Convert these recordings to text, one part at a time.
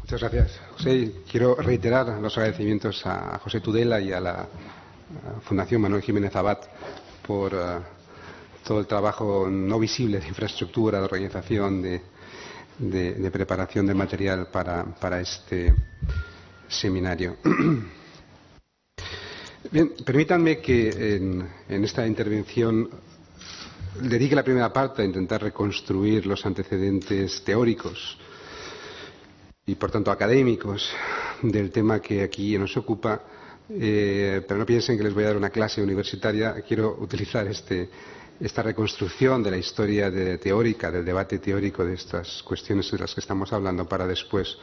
Muchas gracias, José. Quiero reiterar los agradecimientos a José Tudela y a la Fundación Manuel Jiménez Abad por todo el trabajo no visible de infraestructura, de organización, de preparación del material para este seminario. Bien, permítanme que en esta intervención dedique la primera parte a intentar reconstruir los antecedentes teóricos y, por tanto, académicos del tema que aquí nos ocupa, pero no piensen que les voy a dar una clase universitaria. Quiero utilizar esta reconstrucción de la historia teórica, del debate teórico de estas cuestiones de las que estamos hablando, para después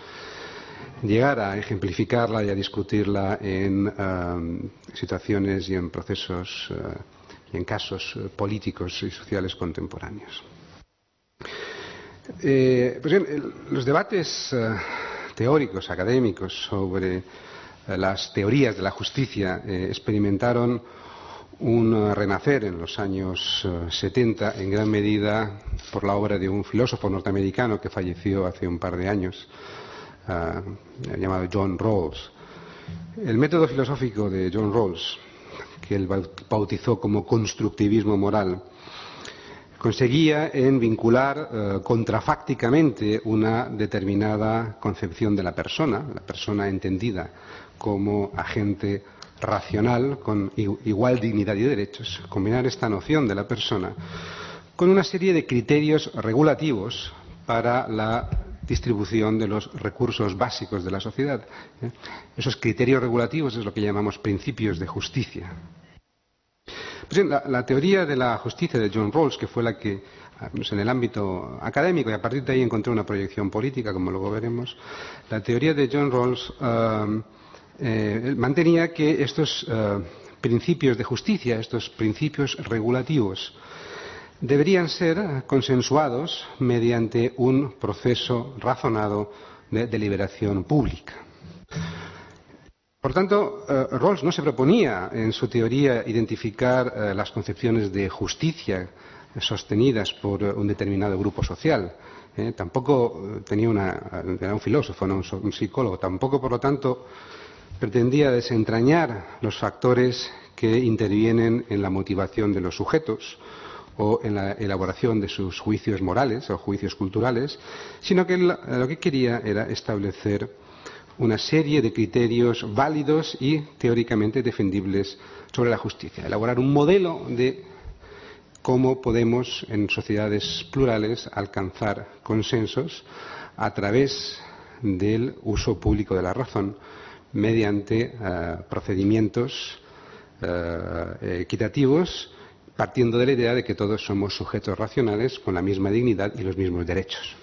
llegar a ejemplificarla y a discutirla en situaciones y en procesos y en casos políticos y sociales contemporáneos. Pues bien, los debates teóricos, académicos, sobre las teorías de la justicia experimentaron un renacer en los años 70, en gran medida por la obra de un filósofo norteamericano que falleció hace un par de años, llamado John Rawls. El método filosófico de John Rawls, que él bautizó como constructivismo moral, conseguía en vincular contrafácticamente una determinada concepción de la persona entendida como agente racional con igual dignidad y derechos, combinar esta noción de la persona con una serie de criterios regulativos para la distribución de los recursos básicos de la sociedad. Esos criterios regulativos es lo que llamamos principios de justicia. Pues bien, la teoría de la justicia de John Rawls, que fue la que, en el ámbito académico, y a partir de ahí encontró una proyección política, como luego veremos, la teoría de John Rawls mantenía que estos principios de justicia, estos principios regulativos, deberían ser consensuados mediante un proceso razonado de deliberación pública. Por tanto, Rawls no se proponía en su teoría identificar las concepciones de justicia sostenidas por un determinado grupo social. Tampoco era un filósofo, no un psicólogo. Tampoco, por lo tanto, pretendía desentrañar los factores que intervienen en la motivación de los sujetos o en la elaboración de sus juicios morales o juicios culturales, sino que lo que quería era establecer una serie de criterios válidos y teóricamente defendibles sobre la justicia, elaborar un modelo de cómo podemos en sociedades plurales alcanzar consensos a través del uso público de la razón mediante procedimientos equitativos, partiendo de la idea de que todos somos sujetos racionales con la misma dignidad y los mismos derechos.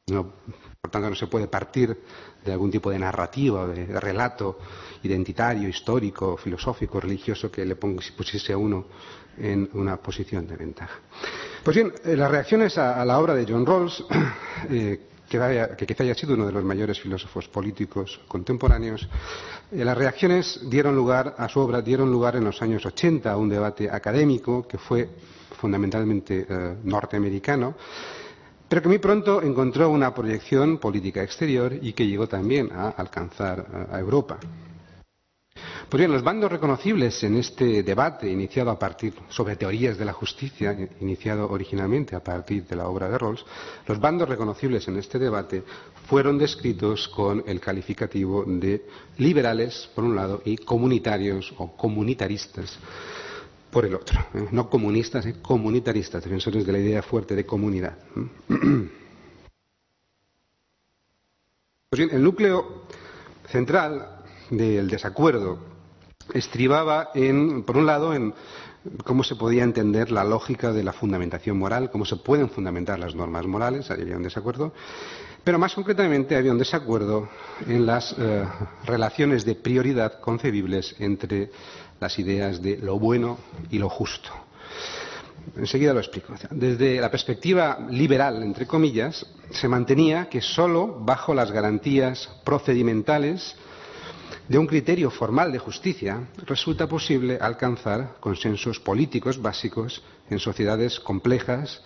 Por tanto, no se puede partir de algún tipo de narrativa, de relato identitario, histórico, filosófico, religioso, que le pusiese a uno en una posición de ventaja. Pues bien, las reacciones a la obra de John Rawls, que quizá haya sido uno de los mayores filósofos políticos contemporáneos, las reacciones a su obra dieron lugar en los años 80 a un debate académico que fue fundamentalmente norteamericano, pero que muy pronto encontró una proyección política exterior y que llegó también a alcanzar a Europa. Pues bien, los bandos reconocibles en este debate sobre teorías de la justicia, iniciado originalmente a partir de la obra de Rawls, los bandos reconocibles en este debate fueron descritos con el calificativo de liberales, por un lado, y comunitarios o comunitaristas, por el otro. No comunistas, comunitaristas, defensores de la idea fuerte de comunidad. Pues bien, el núcleo central del desacuerdo estribaba, por un lado, en cómo se podía entender la lógica de la fundamentación moral, cómo se pueden fundamentar las normas morales. Ahí había un desacuerdo. Pero más concretamente había un desacuerdo en las relaciones de prioridad concebibles entre las ideas de lo bueno y lo justo. Enseguida lo explico. Desde la perspectiva liberal, entre comillas, se mantenía que sólo bajo las garantías procedimentales de un criterio formal de justicia resulta posible alcanzar consensos políticos básicos en sociedades complejas,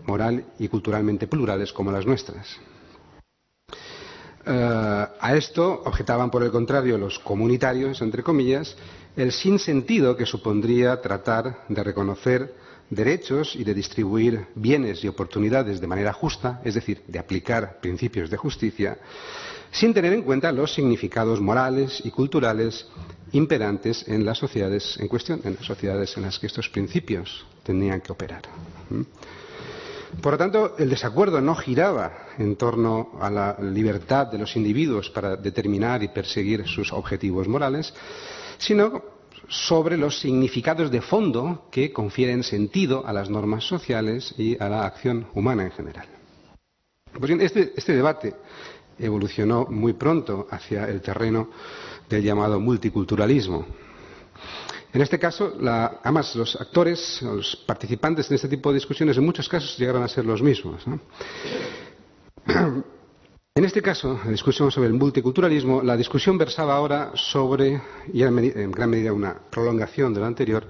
moral y culturalmente plurales como las nuestras. A esto objetaban, por el contrario, los comunitarios, entre comillas, el sinsentido que supondría tratar de reconocer derechos y de distribuir bienes y oportunidades de manera justa, es decir, de aplicar principios de justicia, sin tener en cuenta los significados morales y culturales imperantes en las sociedades en cuestión, en las sociedades en las que estos principios tenían que operar. Por lo tanto, el desacuerdo no giraba en torno a la libertad de los individuos para determinar y perseguir sus objetivos morales, sino sobre los significados de fondo que confieren sentido a las normas sociales y a la acción humana en general. Pues bien, este debate evolucionó muy pronto hacia el terreno del llamado multiculturalismo. En este caso, además, los actores, los participantes en este tipo de discusiones, en muchos casos llegaron a ser los mismos, ¿no? En este caso, la discusión sobre el multiculturalismo, la discusión versaba ahora sobre, y en gran medida una prolongación de lo anterior,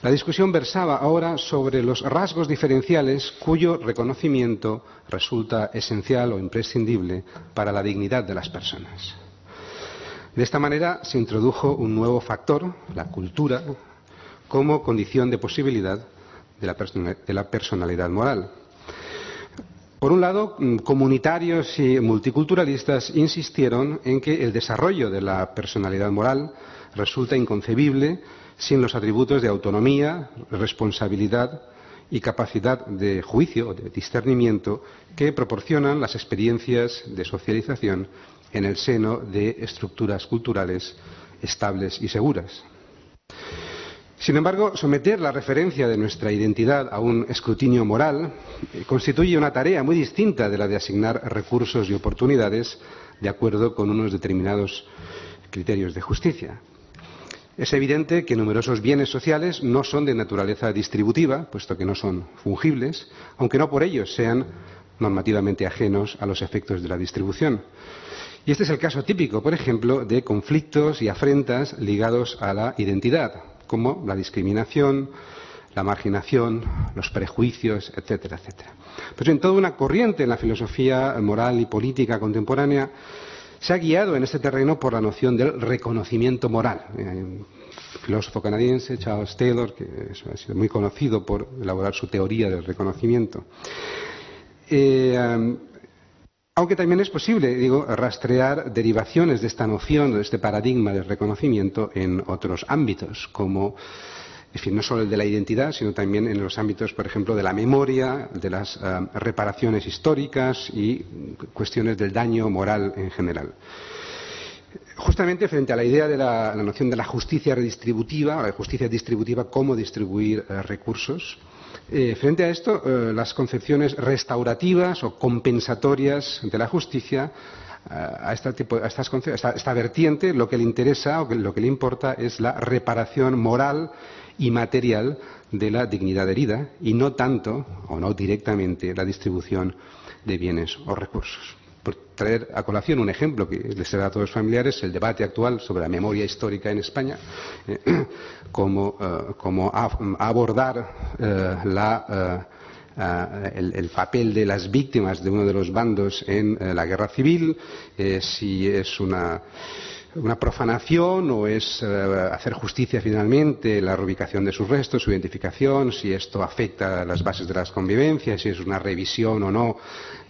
la discusión versaba ahora sobre los rasgos diferenciales cuyo reconocimiento resulta esencial o imprescindible para la dignidad de las personas. De esta manera se introdujo un nuevo factor, la cultura, como condición de posibilidad de la personalidad moral. Por un lado, comunitarios y multiculturalistas insistieron en que el desarrollo de la personalidad moral resulta inconcebible sin los atributos de autonomía, responsabilidad y capacidad de juicio o de discernimiento que proporcionan las experiencias de socialización en el seno de estructuras culturales estables y seguras. Sin embargo, someter la referencia de nuestra identidad a un escrutinio moral constituye una tarea muy distinta de la de asignar recursos y oportunidades de acuerdo con unos determinados criterios de justicia. Es evidente que numerosos bienes sociales no son de naturaleza distributiva, puesto que no son fungibles, aunque no por ello sean normativamente ajenos a los efectos de la distribución. Y este es el caso típico, por ejemplo, de conflictos y afrentas ligados a la identidad, como la discriminación, la marginación, los prejuicios, etcétera, etcétera. Pues bien, toda una corriente en la filosofía moral y política contemporánea se ha guiado en este terreno por la noción del reconocimiento moral. Un filósofo canadiense, Charles Taylor, que ha sido muy conocido por elaborar su teoría del reconocimiento. Aunque también es posible, rastrear derivaciones de esta noción, de este paradigma del reconocimiento en otros ámbitos, como, en fin, no solo el de la identidad, sino también en los ámbitos, por ejemplo, de la memoria, de las reparaciones históricas y cuestiones del daño moral en general. Justamente frente a la idea de la noción de la justicia redistributiva, o la justicia distributiva, cómo distribuir recursos, frente a esto, las concepciones restaurativas o compensatorias de la justicia, a esta vertiente, lo que le interesa o lo que le importa es la reparación moral y material de la dignidad herida y no tanto o no directamente la distribución de bienes o recursos. Por traer a colación un ejemplo que les será a todos familiares, el debate actual sobre la memoria histórica en España, cómo abordar el papel de las víctimas de uno de los bandos en la guerra civil, si es una profanación o es hacer justicia finalmente, la reubicación de sus restos, su identificación, si esto afecta a las bases de las convivencias, si es una revisión o no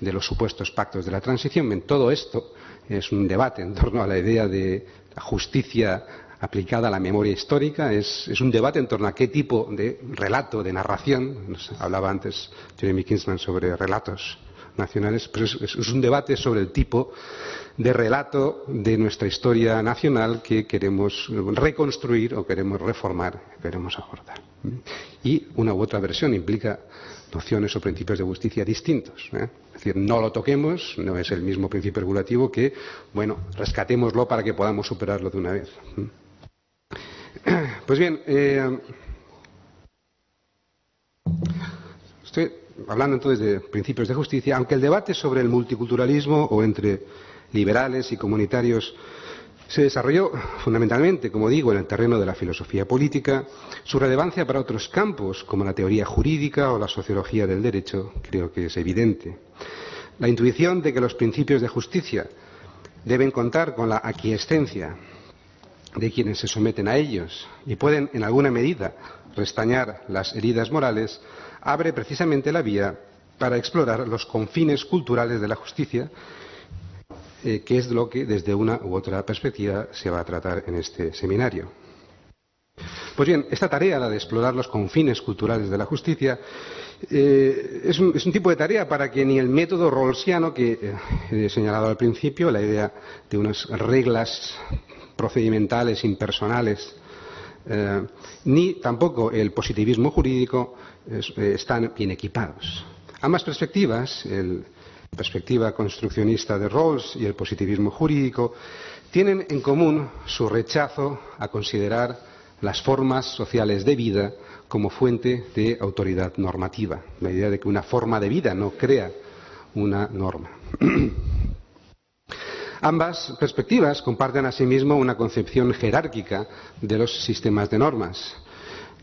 de los supuestos pactos de la transición. Bien, todo esto es un debate en torno a la idea de la justicia aplicada a la memoria histórica, es un debate en torno a qué tipo de relato, de narración, nos hablaba antes Jeremy Kinsman sobre relatos nacionales, pues es un debate sobre el tipo de relato de nuestra historia nacional que queremos reconstruir o queremos reformar, queremos abordar. Y una u otra versión implica nociones o principios de justicia distintos. Es decir, no lo toquemos, no es el mismo principio regulativo que, bueno, rescatémoslo para que podamos superarlo de una vez. Pues bien, estoy hablando entonces de principios de justicia, aunque el debate sobre el multiculturalismo o entre liberales y comunitarios se desarrolló fundamentalmente, como digo, en el terreno de la filosofía política, su relevancia para otros campos, como la teoría jurídica o la sociología del derecho, creo que es evidente. La intuición de que los principios de justicia deben contar con la aquiescencia de quienes se someten a ellos y pueden, en alguna medida, restañar las heridas morales, abre precisamente la vía para explorar los confines culturales de la justicia, que es lo que desde una u otra perspectiva se va a tratar en este seminario. Pues bien, esta tarea, la de explorar los confines culturales de la justicia, es un tipo de tarea para que ni el método rawlsiano que he señalado al principio, la idea de unas reglas procedimentales impersonales, ni tampoco el positivismo jurídico están bien equipados. Ambas perspectivas, la perspectiva construccionista de Rawls y el positivismo jurídico, tienen en común su rechazo a considerar las formas sociales de vida como fuente de autoridad normativa, la idea de que una forma de vida no crea una norma. Ambas perspectivas comparten asimismo una concepción jerárquica de los sistemas de normas,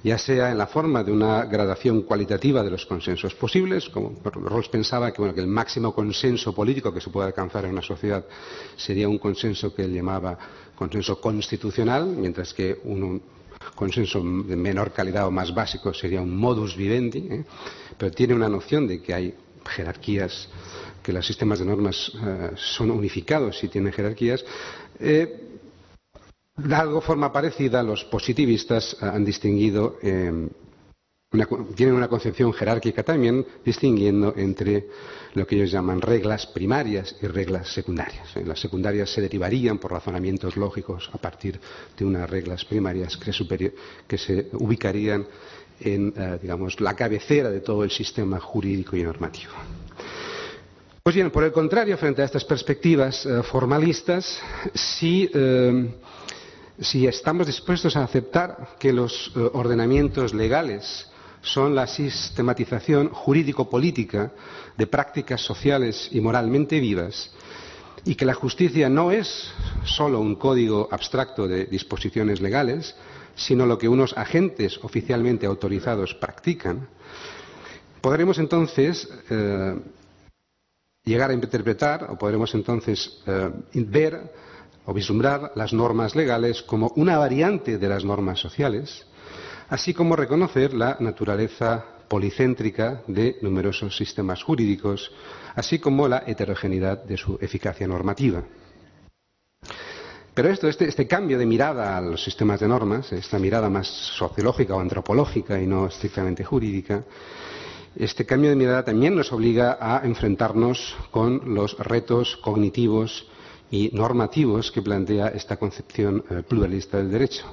ya sea en la forma de una gradación cualitativa de los consensos posibles, como Rawls pensaba que el máximo consenso político que se puede alcanzar en una sociedad sería un consenso que él llamaba consenso constitucional, mientras que un consenso de menor calidad o más básico sería un modus vivendi, pero tiene una noción de que hay jerarquías, que los sistemas de normas son unificados y tienen jerarquías. De algo forma parecida, los positivistas han distinguido, tienen una concepción jerárquica también, distinguiendo entre lo que ellos llaman reglas primarias y reglas secundarias. Las secundarias se derivarían por razonamientos lógicos a partir de unas reglas primarias que se ubicarían en, digamos, la cabecera de todo el sistema jurídico y normativo. Pues bien, por el contrario, frente a estas perspectivas formalistas, si estamos dispuestos a aceptar que los ordenamientos legales son la sistematización jurídico-política de prácticas sociales y moralmente vivas, y que la justicia no es solo un código abstracto de disposiciones legales, sino lo que unos agentes oficialmente autorizados practican, podremos entonces llegar a interpretar, o podremos entonces ver o vislumbrar las normas legales como una variante de las normas sociales, así como reconocer la naturaleza policéntrica de numerosos sistemas jurídicos, así como la heterogeneidad de su eficacia normativa. Pero este cambio de mirada a los sistemas de normas, esta mirada más sociológica o antropológica y no estrictamente jurídica, este cambio de mirada también nos obliga a enfrentarnos con los retos cognitivos y normativos que plantea esta concepción pluralista del derecho.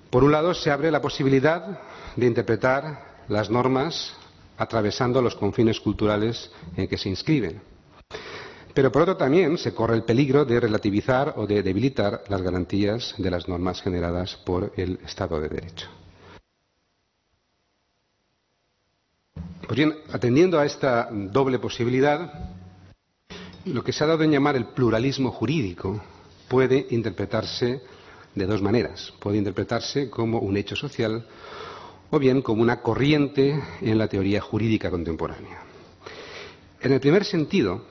Por un lado, se abre la posibilidad de interpretar las normas atravesando los confines culturales en que se inscriben. Pero por otro también se corre el peligro de relativizar o de debilitar las garantías de las normas generadas por el Estado de Derecho. Pues bien, atendiendo a esta doble posibilidad, lo que se ha dado en llamar el pluralismo jurídico puede interpretarse de dos maneras. Puede interpretarse como un hecho social o bien como una corriente en la teoría jurídica contemporánea. En el primer sentido,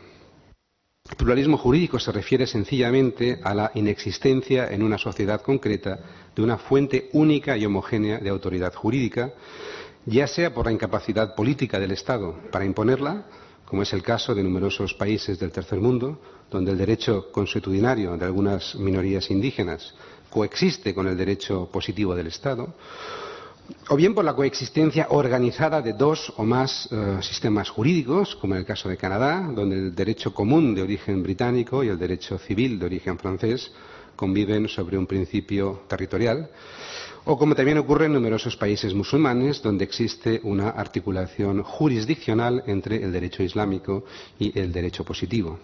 el pluralismo jurídico se refiere sencillamente a la inexistencia en una sociedad concreta de una fuente única y homogénea de autoridad jurídica, ya sea por la incapacidad política del Estado para imponerla, como es el caso de numerosos países del tercer mundo, donde el derecho consuetudinario de algunas minorías indígenas coexiste con el derecho positivo del Estado, o bien por la coexistencia organizada de dos o más sistemas jurídicos, como en el caso de Canadá, donde el derecho común de origen británico y el derecho civil de origen francés conviven sobre un principio territorial, o como también ocurre en numerosos países musulmanes, donde existe una articulación jurisdiccional entre el derecho islámico y el derecho positivo.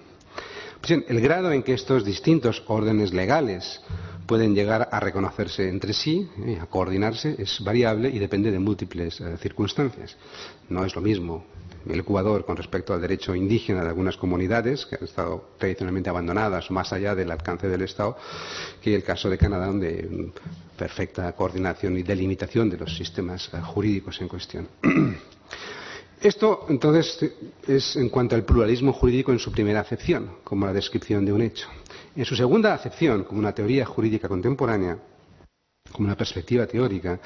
Pues bien, el grado en que estos distintos órdenes legales pueden llegar a reconocerse entre sí, a coordinarse, es variable y depende de múltiples circunstancias. No es lo mismo el Ecuador con respecto al derecho indígena de algunas comunidades que han estado tradicionalmente abandonadas más allá del alcance del Estado, que el caso de Canadá, donde perfecta coordinación y delimitación de los sistemas jurídicos en cuestión. Esto, entonces, es en cuanto al pluralismo jurídico en su primera acepción, como la descripción de un hecho. En su segunda acepción, como una teoría jurídica contemporánea, como una perspectiva teórica,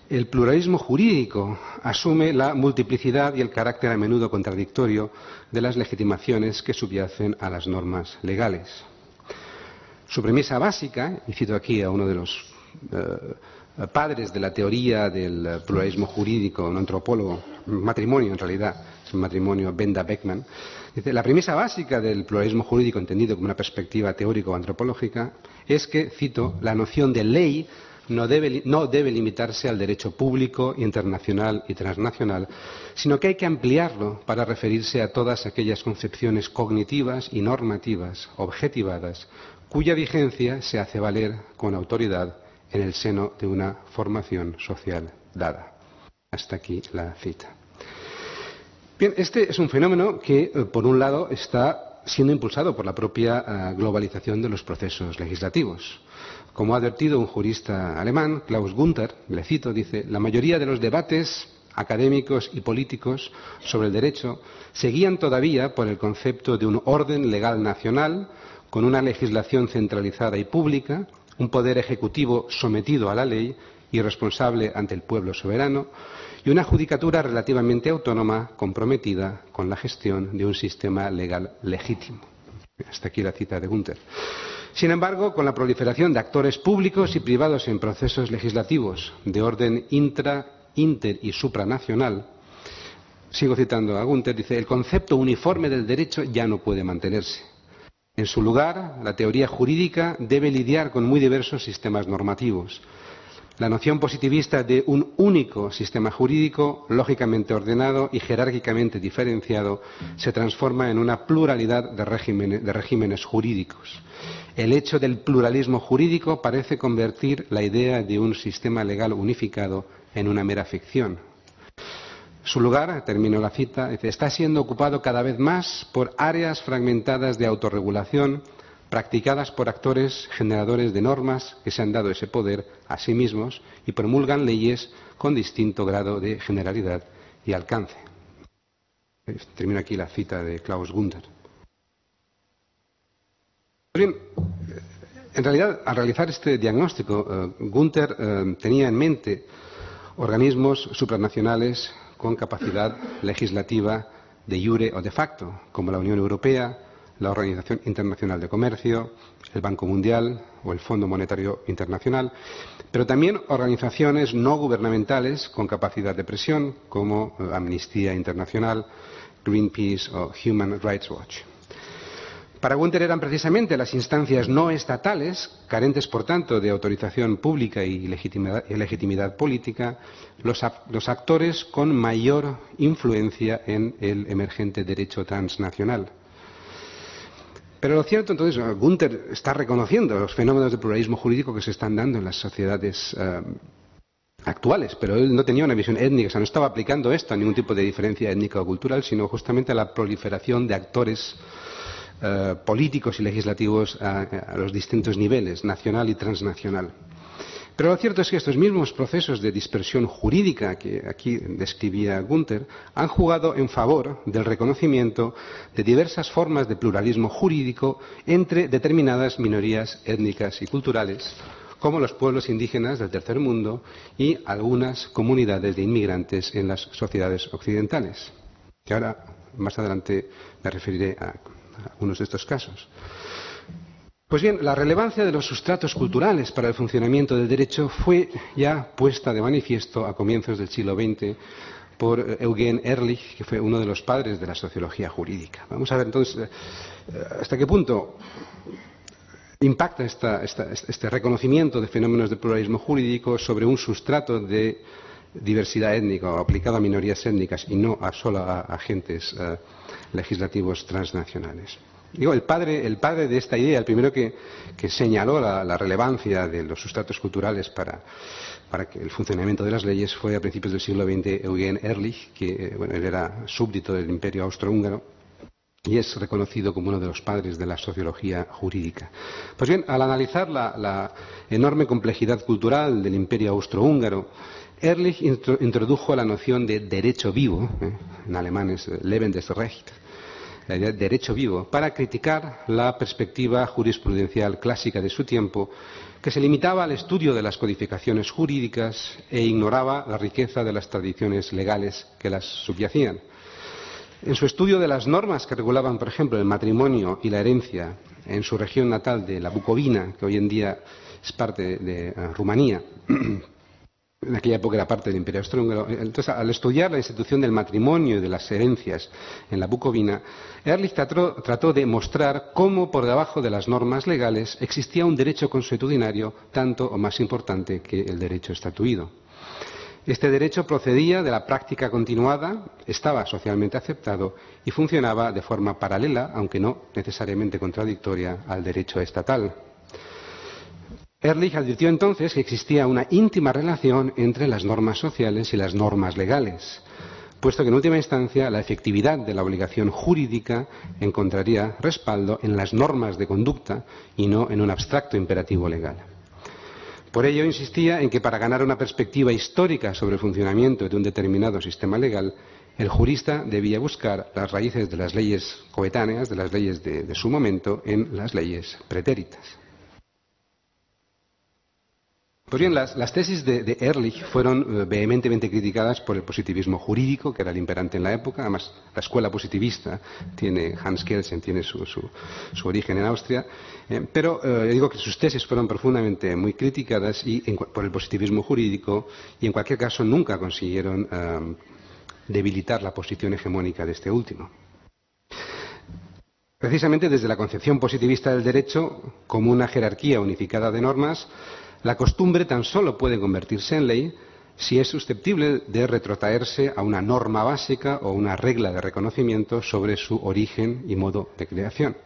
el pluralismo jurídico asume la multiplicidad y el carácter a menudo contradictorio de las legitimaciones que subyacen a las normas legales. Su premisa básica, y cito aquí a uno de los padres de la teoría del pluralismo jurídico, un antropólogo, un matrimonio en realidad, es un matrimonio, Benda Beckman, dice: la premisa básica del pluralismo jurídico entendido como una perspectiva teórica o antropológica es que, cito, la noción de ley no debe limitarse al derecho público, internacional y transnacional, sino que hay que ampliarlo para referirse a todas aquellas concepciones cognitivas y normativas objetivadas cuya vigencia se hace valer con autoridad en el seno de una formación social dada. Hasta aquí la cita. Bien, este es un fenómeno que, por un lado, está siendo impulsado por la propia globalización de los procesos legislativos. Como ha advertido un jurista alemán, Klaus Gunther, le cito, dice: la mayoría de los debates académicos y políticos sobre el derecho se guían todavía por el concepto de un orden legal nacional con una legislación centralizada y pública, un poder ejecutivo sometido a la ley y responsable ante el pueblo soberano, y una judicatura relativamente autónoma comprometida con la gestión de un sistema legal legítimo. Hasta aquí la cita de Gunther. Sin embargo, con la proliferación de actores públicos y privados en procesos legislativos de orden inter y supranacional, sigo citando a Gunther, dice: el concepto uniforme del derecho ya no puede mantenerse. En su lugar, la teoría jurídica debe lidiar con muy diversos sistemas normativos. La noción positivista de un único sistema jurídico, lógicamente ordenado y jerárquicamente diferenciado, se transforma en una pluralidad de regímenes jurídicos. El hecho del pluralismo jurídico parece convertir la idea de un sistema legal unificado en una mera ficción. Su lugar, termino la cita, está siendo ocupado cada vez más por áreas fragmentadas de autorregulación practicadas por actores generadores de normas que se han dado ese poder a sí mismos y promulgan leyes con distinto grado de generalidad y alcance. Termino aquí la cita de Klaus Gunther. Bien, en realidad, al realizar este diagnóstico, Gunther tenía en mente organismos supranacionales con capacidad legislativa de jure o de facto, como la Unión Europea, la Organización Internacional de Comercio, el Banco Mundial o el Fondo Monetario Internacional, pero también organizaciones no gubernamentales con capacidad de presión, como Amnistía Internacional, Greenpeace o Human Rights Watch. Para Gunther eran precisamente las instancias no estatales, carentes por tanto de autorización pública y legitimidad política, los actores con mayor influencia en el emergente derecho transnacional. Pero lo cierto, entonces, Gunther está reconociendo los fenómenos de pluralismo jurídico que se están dando en las sociedades actuales, pero él no tenía una visión étnica, o sea, no estaba aplicando esto a ningún tipo de diferencia étnica o cultural, sino justamente a la proliferación de actores políticos y legislativos a los distintos niveles, nacional y transnacional. Pero lo cierto es que estos mismos procesos de dispersión jurídica que aquí describía Gunther han jugado en favor del reconocimiento de diversas formas de pluralismo jurídico entre determinadas minorías étnicas y culturales, como los pueblos indígenas del tercer mundo y algunas comunidades de inmigrantes en las sociedades occidentales. Que ahora, más adelante, me referiré a algunos de estos casos. Pues bien, la relevancia de los sustratos culturales para el funcionamiento del derecho fue ya puesta de manifiesto a comienzos del siglo XX por Eugen Ehrlich, que fue uno de los padres de la sociología jurídica. Vamos a ver entonces hasta qué punto impacta este reconocimiento de fenómenos de pluralismo jurídico sobre un sustrato de diversidad étnica o aplicado a minorías étnicas y no solo a agentes legislativos transnacionales. Digo, el padre de esta idea, el primero que señaló la relevancia de los sustratos culturales para el funcionamiento de las leyes fue a principios del siglo XX Eugen Ehrlich, que él era súbdito del Imperio Austrohúngaro y es reconocido como uno de los padres de la sociología jurídica. Pues bien, al analizar la enorme complejidad cultural del Imperio Austrohúngaro, Ehrlich introdujo la noción de derecho vivo, en alemán es lebendes Recht, la idea de derecho vivo, para criticar la perspectiva jurisprudencial clásica de su tiempo, que se limitaba al estudio de las codificaciones jurídicas e ignoraba la riqueza de las tradiciones legales que las subyacían. En su estudio de las normas que regulaban, por ejemplo, el matrimonio y la herencia en su región natal de la Bucovina, que hoy en día es parte de Rumanía, en aquella época era parte del Imperio Austrohúngaro. Entonces, al estudiar la institución del matrimonio y de las herencias en la Bucovina, Ehrlich trató de mostrar cómo por debajo de las normas legales existía un derecho consuetudinario tanto o más importante que el derecho estatuido. Este derecho procedía de la práctica continuada, estaba socialmente aceptado y funcionaba de forma paralela, aunque no necesariamente contradictoria, al derecho estatal. Ehrlich advirtió entonces que existía una íntima relación entre las normas sociales y las normas legales, puesto que en última instancia la efectividad de la obligación jurídica encontraría respaldo en las normas de conducta y no en un abstracto imperativo legal. Por ello insistía en que para ganar una perspectiva histórica sobre el funcionamiento de un determinado sistema legal, el jurista debía buscar las raíces de las leyes coetáneas, de las leyes de su momento, en las leyes pretéritas. Pues bien, las tesis de Ehrlich fueron vehementemente criticadas por el positivismo jurídico, que era el imperante en la época. Además, la escuela positivista Hans Kelsen tiene su origen en Austria. Pero digo que sus tesis fueron profundamente muy criticadas por el positivismo jurídico y, en cualquier caso, nunca consiguieron debilitar la posición hegemónica de este último. Precisamente desde la concepción positivista del derecho, como una jerarquía unificada de normas, la costumbre tan solo puede convertirse en ley si es susceptible de retrotraerse a una norma básica o una regla de reconocimiento sobre su origen y modo de creación.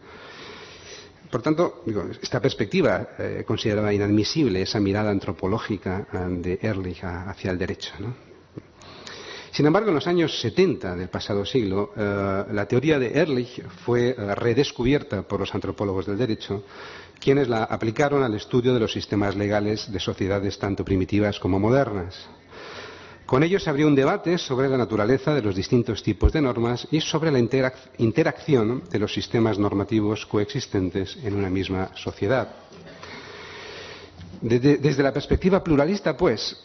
Por tanto, esta perspectiva consideraba inadmisible esa mirada antropológica de Ehrlich hacia el derecho, ¿no? Sin embargo, en los años 70 del pasado siglo, la teoría de Ehrlich fue redescubierta por los antropólogos del derecho, quienes la aplicaron al estudio de los sistemas legales de sociedades tanto primitivas como modernas. Con ello se abrió un debate sobre la naturaleza de los distintos tipos de normas y sobre la interacción de los sistemas normativos coexistentes en una misma sociedad. Desde la perspectiva pluralista, pues,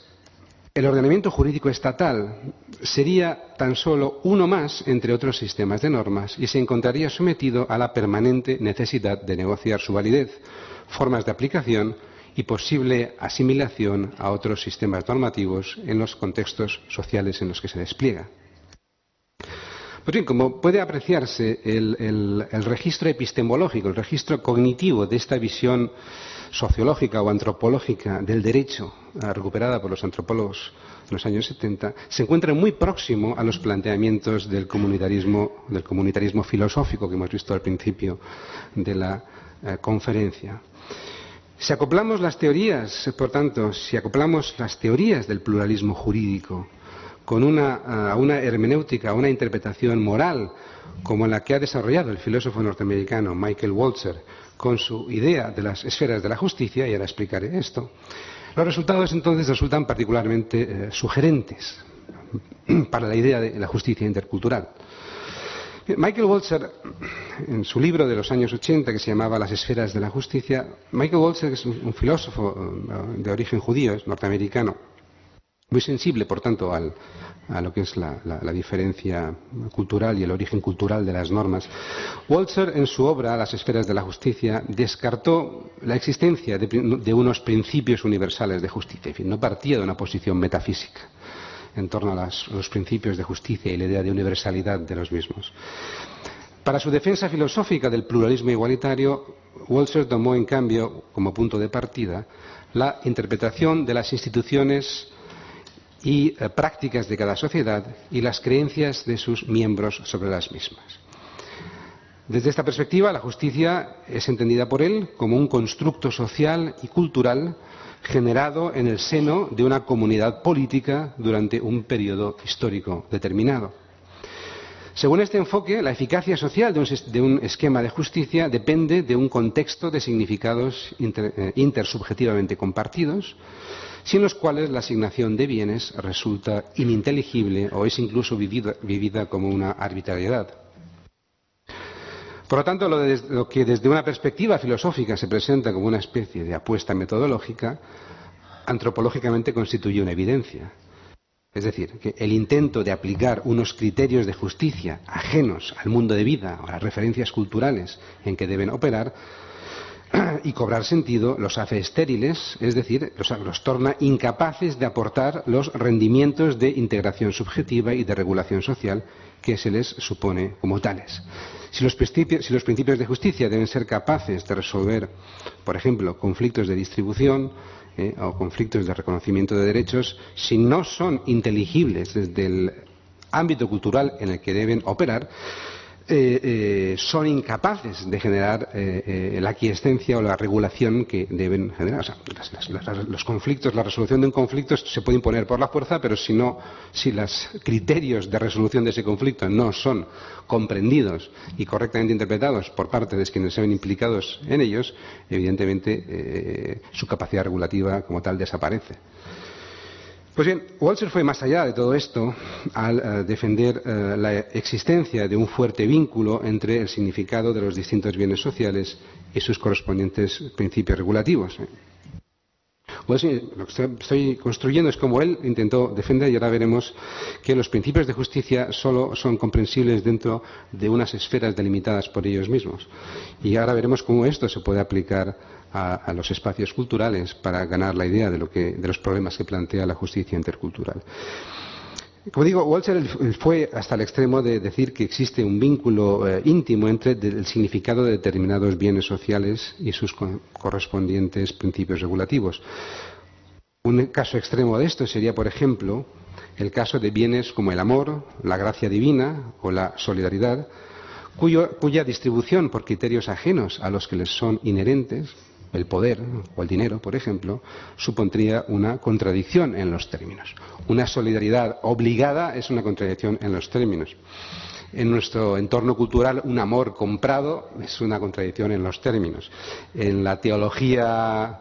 el ordenamiento jurídico estatal sería tan solo uno más entre otros sistemas de normas y se encontraría sometido a la permanente necesidad de negociar su validez, formas de aplicación y posible asimilación a otros sistemas normativos en los contextos sociales en los que se despliega. Pues bien, como puede apreciarse, el registro epistemológico, el registro cognitivo de esta visión sociológica o antropológica del derecho, recuperada por los antropólogos en los años 70, se encuentra muy próximo a los planteamientos del comunitarismo filosófico que hemos visto al principio de la conferencia. Si acoplamos las teorías, por tanto, si acoplamos las teorías del pluralismo jurídico con una hermenéutica, una interpretación moral, como la que ha desarrollado el filósofo norteamericano Michael Walzer, con su idea de las esferas de la justicia, y ahora explicaré esto, los resultados entonces resultan particularmente sugerentes para la idea de la justicia intercultural. Michael Walzer, en su libro de los años 80 que se llamaba Las esferas de la justicia, Michael Walzer es un filósofo de origen judío, es norteamericano, muy sensible, por tanto, a lo que es la diferencia cultural y el origen cultural de las normas. Walzer, en su obra Las esferas de la justicia, descartó la existencia de unos principios universales de justicia. En fin, no partía de una posición metafísica en torno a los principios de justicia y la idea de universalidad de los mismos. Para su defensa filosófica del pluralismo igualitario, Walzer tomó, en cambio, como punto de partida, la interpretación de las instituciones y prácticas de cada sociedad y las creencias de sus miembros sobre las mismas. Desde esta perspectiva, la justicia es entendida por él como un constructo social y cultural generado en el seno de una comunidad política durante un periodo histórico determinado. Según este enfoque, la eficacia social de un esquema de justicia depende de un contexto de significados intersubjetivamente compartidos, sin los cuales la asignación de bienes resulta ininteligible o es incluso vivida como una arbitrariedad. Por lo tanto, lo que desde una perspectiva filosófica se presenta como una especie de apuesta metodológica, antropológicamente constituye una evidencia. Es decir, que el intento de aplicar unos criterios de justicia ajenos al mundo de vida o a las referencias culturales en que deben operar y cobrar sentido los hace estériles, es decir, los torna incapaces de aportar los rendimientos de integración subjetiva y de regulación social que se les supone como tales. Si los principios de justicia deben ser capaces de resolver, por ejemplo, conflictos de distribución o conflictos de reconocimiento de derechos, si no son inteligibles desde el ámbito cultural en el que deben operar, son incapaces de generar la aquiescencia o la regulación que deben generar. O sea, los conflictos, la resolución de un conflicto se puede imponer por la fuerza, pero si los criterios de resolución de ese conflicto no son comprendidos y correctamente interpretados por parte de quienes se ven implicados en ellos, evidentemente su capacidad regulativa como tal desaparece. Pues bien, Walzer fue más allá de todo esto al defender la existencia de un fuerte vínculo entre el significado de los distintos bienes sociales y sus correspondientes principios regulativos. Pues lo que estoy construyendo es como él intentó defender, y ahora veremos que los principios de justicia solo son comprensibles dentro de unas esferas delimitadas por ellos mismos. Y ahora veremos cómo esto se puede aplicar a los espacios culturales para ganar la idea de los problemas que plantea la justicia intercultural. Como digo, Walzer fue hasta el extremo de decir que existe un vínculo íntimo entre el significado de determinados bienes sociales y sus correspondientes principios regulativos. Un caso extremo de esto sería, por ejemplo, el caso de bienes como el amor, la gracia divina o la solidaridad, cuya distribución por criterios ajenos a los que les son inherentes, el poder o el dinero, por ejemplo, supondría una contradicción en los términos. Una solidaridad obligada es una contradicción en los términos. En nuestro entorno cultural, un amor comprado es una contradicción en los términos. En la teología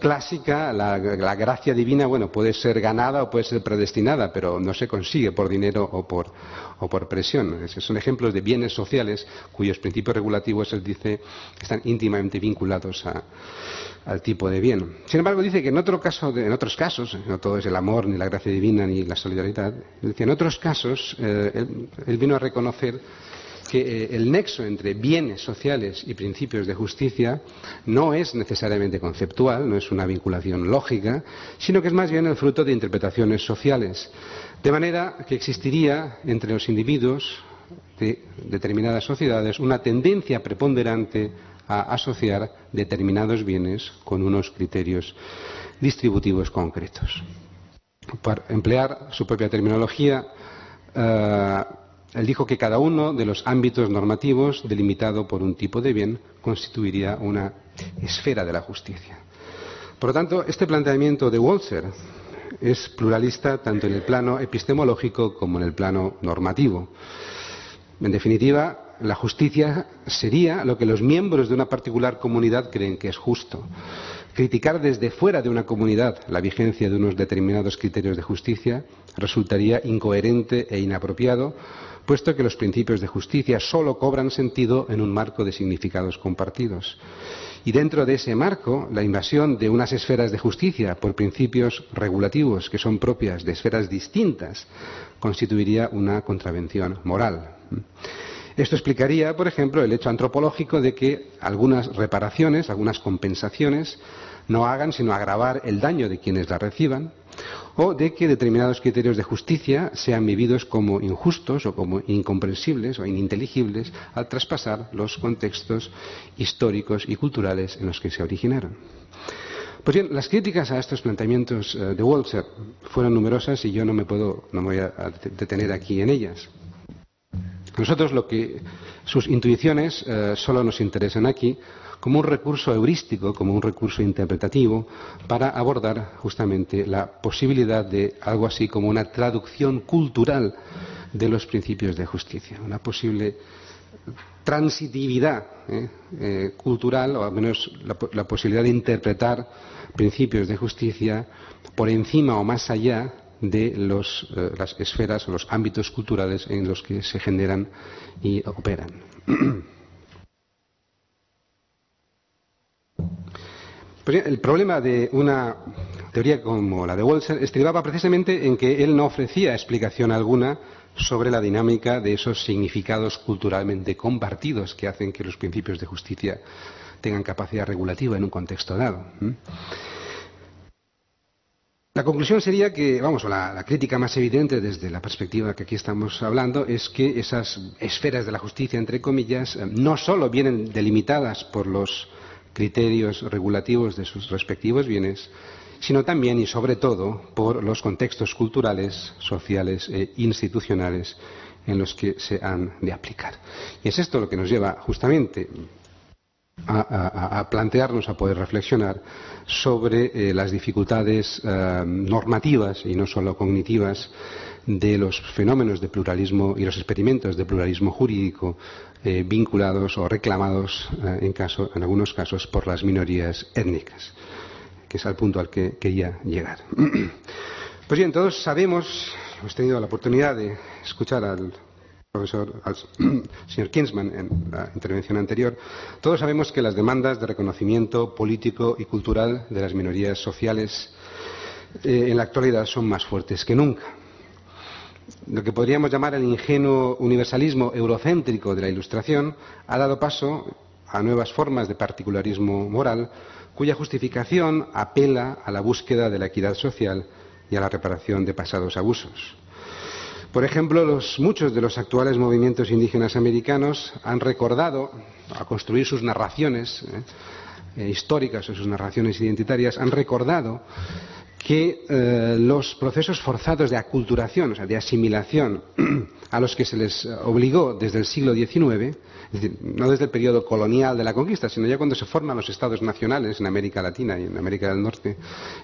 clásica, la gracia divina, bueno, puede ser ganada o puede ser predestinada, pero no se consigue por dinero o por presión. Esos son ejemplos de bienes sociales cuyos principios regulativos, él dice, están íntimamente vinculados al tipo de bien. Sin embargo, dice que en otros casos, no todo es el amor, ni la gracia divina, ni la solidaridad, dice, en otros casos, él vino a reconocer que el nexo entre bienes sociales y principios de justicia no es necesariamente conceptual, no es una vinculación lógica, sino que es más bien el fruto de interpretaciones sociales. De manera que existiría entre los individuos de determinadas sociedades una tendencia preponderante a asociar determinados bienes con unos criterios distributivos concretos. Para emplear su propia terminología, él dijo que cada uno de los ámbitos normativos delimitado por un tipo de bien constituiría una esfera de la justicia. Por lo tanto, este planteamiento de Walzer es pluralista tanto en el plano epistemológico como en el plano normativo. En definitiva, la justicia sería lo que los miembros de una particular comunidad creen que es justo. Criticar desde fuera de una comunidad la vigencia de unos determinados criterios de justicia resultaría incoherente e inapropiado, puesto que los principios de justicia solo cobran sentido en un marco de significados compartidos. Y dentro de ese marco, la invasión de unas esferas de justicia por principios regulativos que son propias de esferas distintas constituiría una contravención moral. Esto explicaría, por ejemplo, el hecho antropológico de que algunas reparaciones, algunas compensaciones, no hagan sino agravar el daño de quienes la reciban, o de que determinados criterios de justicia sean vividos como injustos o como incomprensibles o ininteligibles al traspasar los contextos históricos y culturales en los que se originaron. Pues bien, las críticas a estos planteamientos de Walzer fueron numerosas y yo no me voy a detener aquí en ellas. Nosotros sus intuiciones solo nos interesan aquí como un recurso heurístico, como un recurso interpretativo para abordar justamente la posibilidad de algo así como una traducción cultural de los principios de justicia, una posible transitividad cultural, o al menos la posibilidad de interpretar principios de justicia por encima o más allá de las esferas o los ámbitos culturales en los que se generan y operan. Pues bien, el problema de una teoría como la de Walser estribaba precisamente en que él no ofrecía explicación alguna sobre la dinámica de esos significados culturalmente compartidos que hacen que los principios de justicia tengan capacidad regulativa en un contexto dado. La conclusión sería que, la crítica más evidente desde la perspectiva que aquí estamos hablando es que esas esferas de la justicia, entre comillas, no solo vienen delimitadas por los criterios regulativos de sus respectivos bienes, sino también y sobre todo por los contextos culturales, sociales e institucionales en los que se han de aplicar. Y es esto lo que nos lleva justamente a plantearnos, a poder reflexionar sobre las dificultades normativas y no solo cognitivas de los fenómenos de pluralismo y los experimentos de pluralismo jurídico vinculados o reclamados en algunos casos por las minorías étnicas, que es al punto al que quería llegar. Pues bien, todos sabemos, hemos tenido la oportunidad de escuchar al señor Kinsman en la intervención anterior, todos sabemos que las demandas de reconocimiento político y cultural de las minorías sociales en la actualidad son más fuertes que nunca. Lo que podríamos llamar el ingenuo universalismo eurocéntrico de la Ilustración ha dado paso a nuevas formas de particularismo moral cuya justificación apela a la búsqueda de la equidad social y a la reparación de pasados abusos. Por ejemplo, muchos de los actuales movimientos indígenas americanos han recordado, al construir sus narraciones históricas o sus narraciones identitarias, han recordado que los procesos forzados de aculturación, o sea, de asimilación, a los que se les obligó desde el siglo XIX, es decir, no desde el periodo colonial de la conquista, sino ya cuando se forman los estados nacionales en América Latina y en América del Norte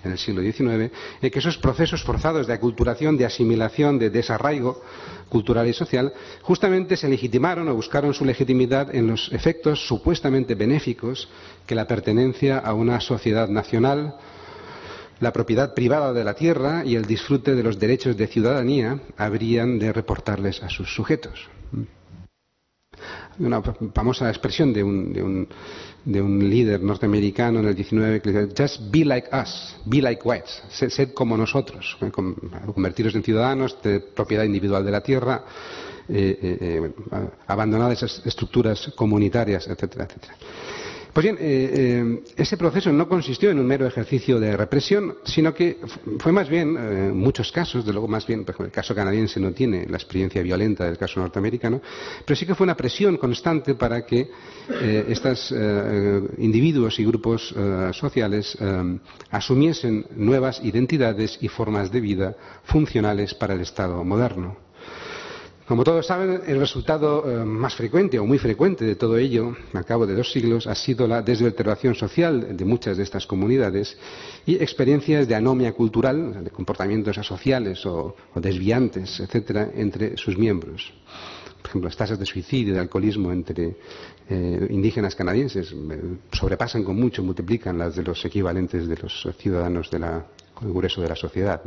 en el siglo XIX, que esos procesos forzados de aculturación, de asimilación, de desarraigo cultural y social, justamente se legitimaron o buscaron su legitimidad en los efectos supuestamente benéficos que la pertenencia a una sociedad nacional, la propiedad privada de la tierra y el disfrute de los derechos de ciudadanía habrían de reportarles a sus sujetos. Una famosa expresión de un líder norteamericano en el XIX que dice: "Just be like us, be like whites", sed como nosotros, convertiros en ciudadanos de propiedad individual de la tierra, abandonar esas estructuras comunitarias, etcétera, etcétera. Pues bien, ese proceso no consistió en un mero ejercicio de represión, sino que fue más bien, en muchos casos, de luego más bien, por ejemplo, el caso canadiense no tiene la experiencia violenta del caso norteamericano, pero sí que fue una presión constante para que estos individuos y grupos sociales asumiesen nuevas identidades y formas de vida funcionales para el Estado moderno. Como todos saben, el resultado más frecuente o muy frecuente de todo ello, al cabo de 2 siglos, ha sido la desvertebración social de muchas de estas comunidades y experiencias de anomia cultural, de comportamientos asociales o desviantes, etcétera, entre sus miembros. Por ejemplo, las tasas de suicidio y de alcoholismo entre indígenas canadienses sobrepasan con mucho, multiplican las de los equivalentes de los ciudadanos del grueso de la sociedad.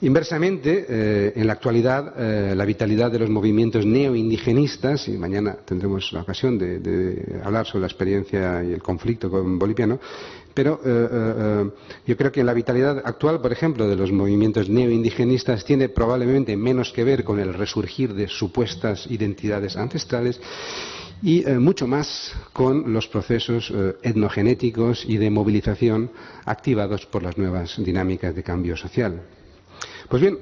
Inversamente, en la actualidad, la vitalidad de los movimientos neoindigenistas, y mañana tendremos la ocasión de hablar sobre la experiencia y el conflicto boliviano, pero yo creo que la vitalidad actual, por ejemplo, de los movimientos neoindigenistas tiene probablemente menos que ver con el resurgir de supuestas identidades ancestrales y mucho más con los procesos etnogenéticos y de movilización activados por las nuevas dinámicas de cambio social. Pues bien,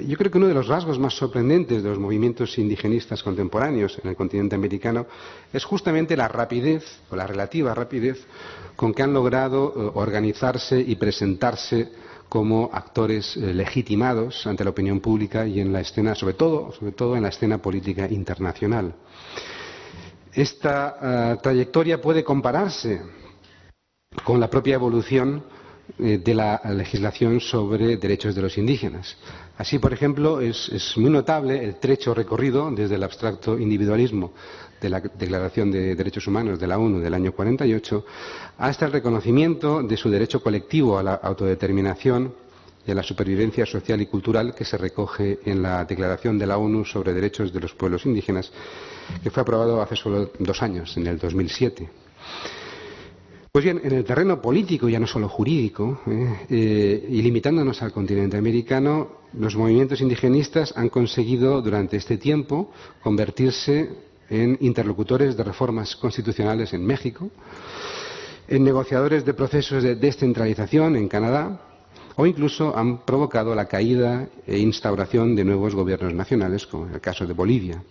yo creo que uno de los rasgos más sorprendentes de los movimientos indigenistas contemporáneos en el continente americano es justamente la rapidez, o la relativa rapidez, con que han logrado organizarse y presentarse como actores legitimados ante la opinión pública y en la escena, sobre todo en la escena política internacional. Esta trayectoria puede compararse con la propia evolución de la legislación sobre derechos de los indígenas. Así, por ejemplo, es muy notable el trecho recorrido desde el abstracto individualismo de la Declaración de Derechos Humanos de la ONU del año 48 hasta el reconocimiento de su derecho colectivo a la autodeterminación y a la supervivencia social y cultural que se recoge en la Declaración de la ONU sobre Derechos de los Pueblos Indígenas, que fue aprobado hace solo 2 años, en el 2007. Pues bien, en el terreno político, ya no solo jurídico, y limitándonos al continente americano, los movimientos indigenistas han conseguido durante este tiempo convertirse en interlocutores de reformas constitucionales en México, en negociadores de procesos de descentralización en Canadá, o incluso han provocado la caída e instauración de nuevos gobiernos nacionales, como en el caso de Bolivia.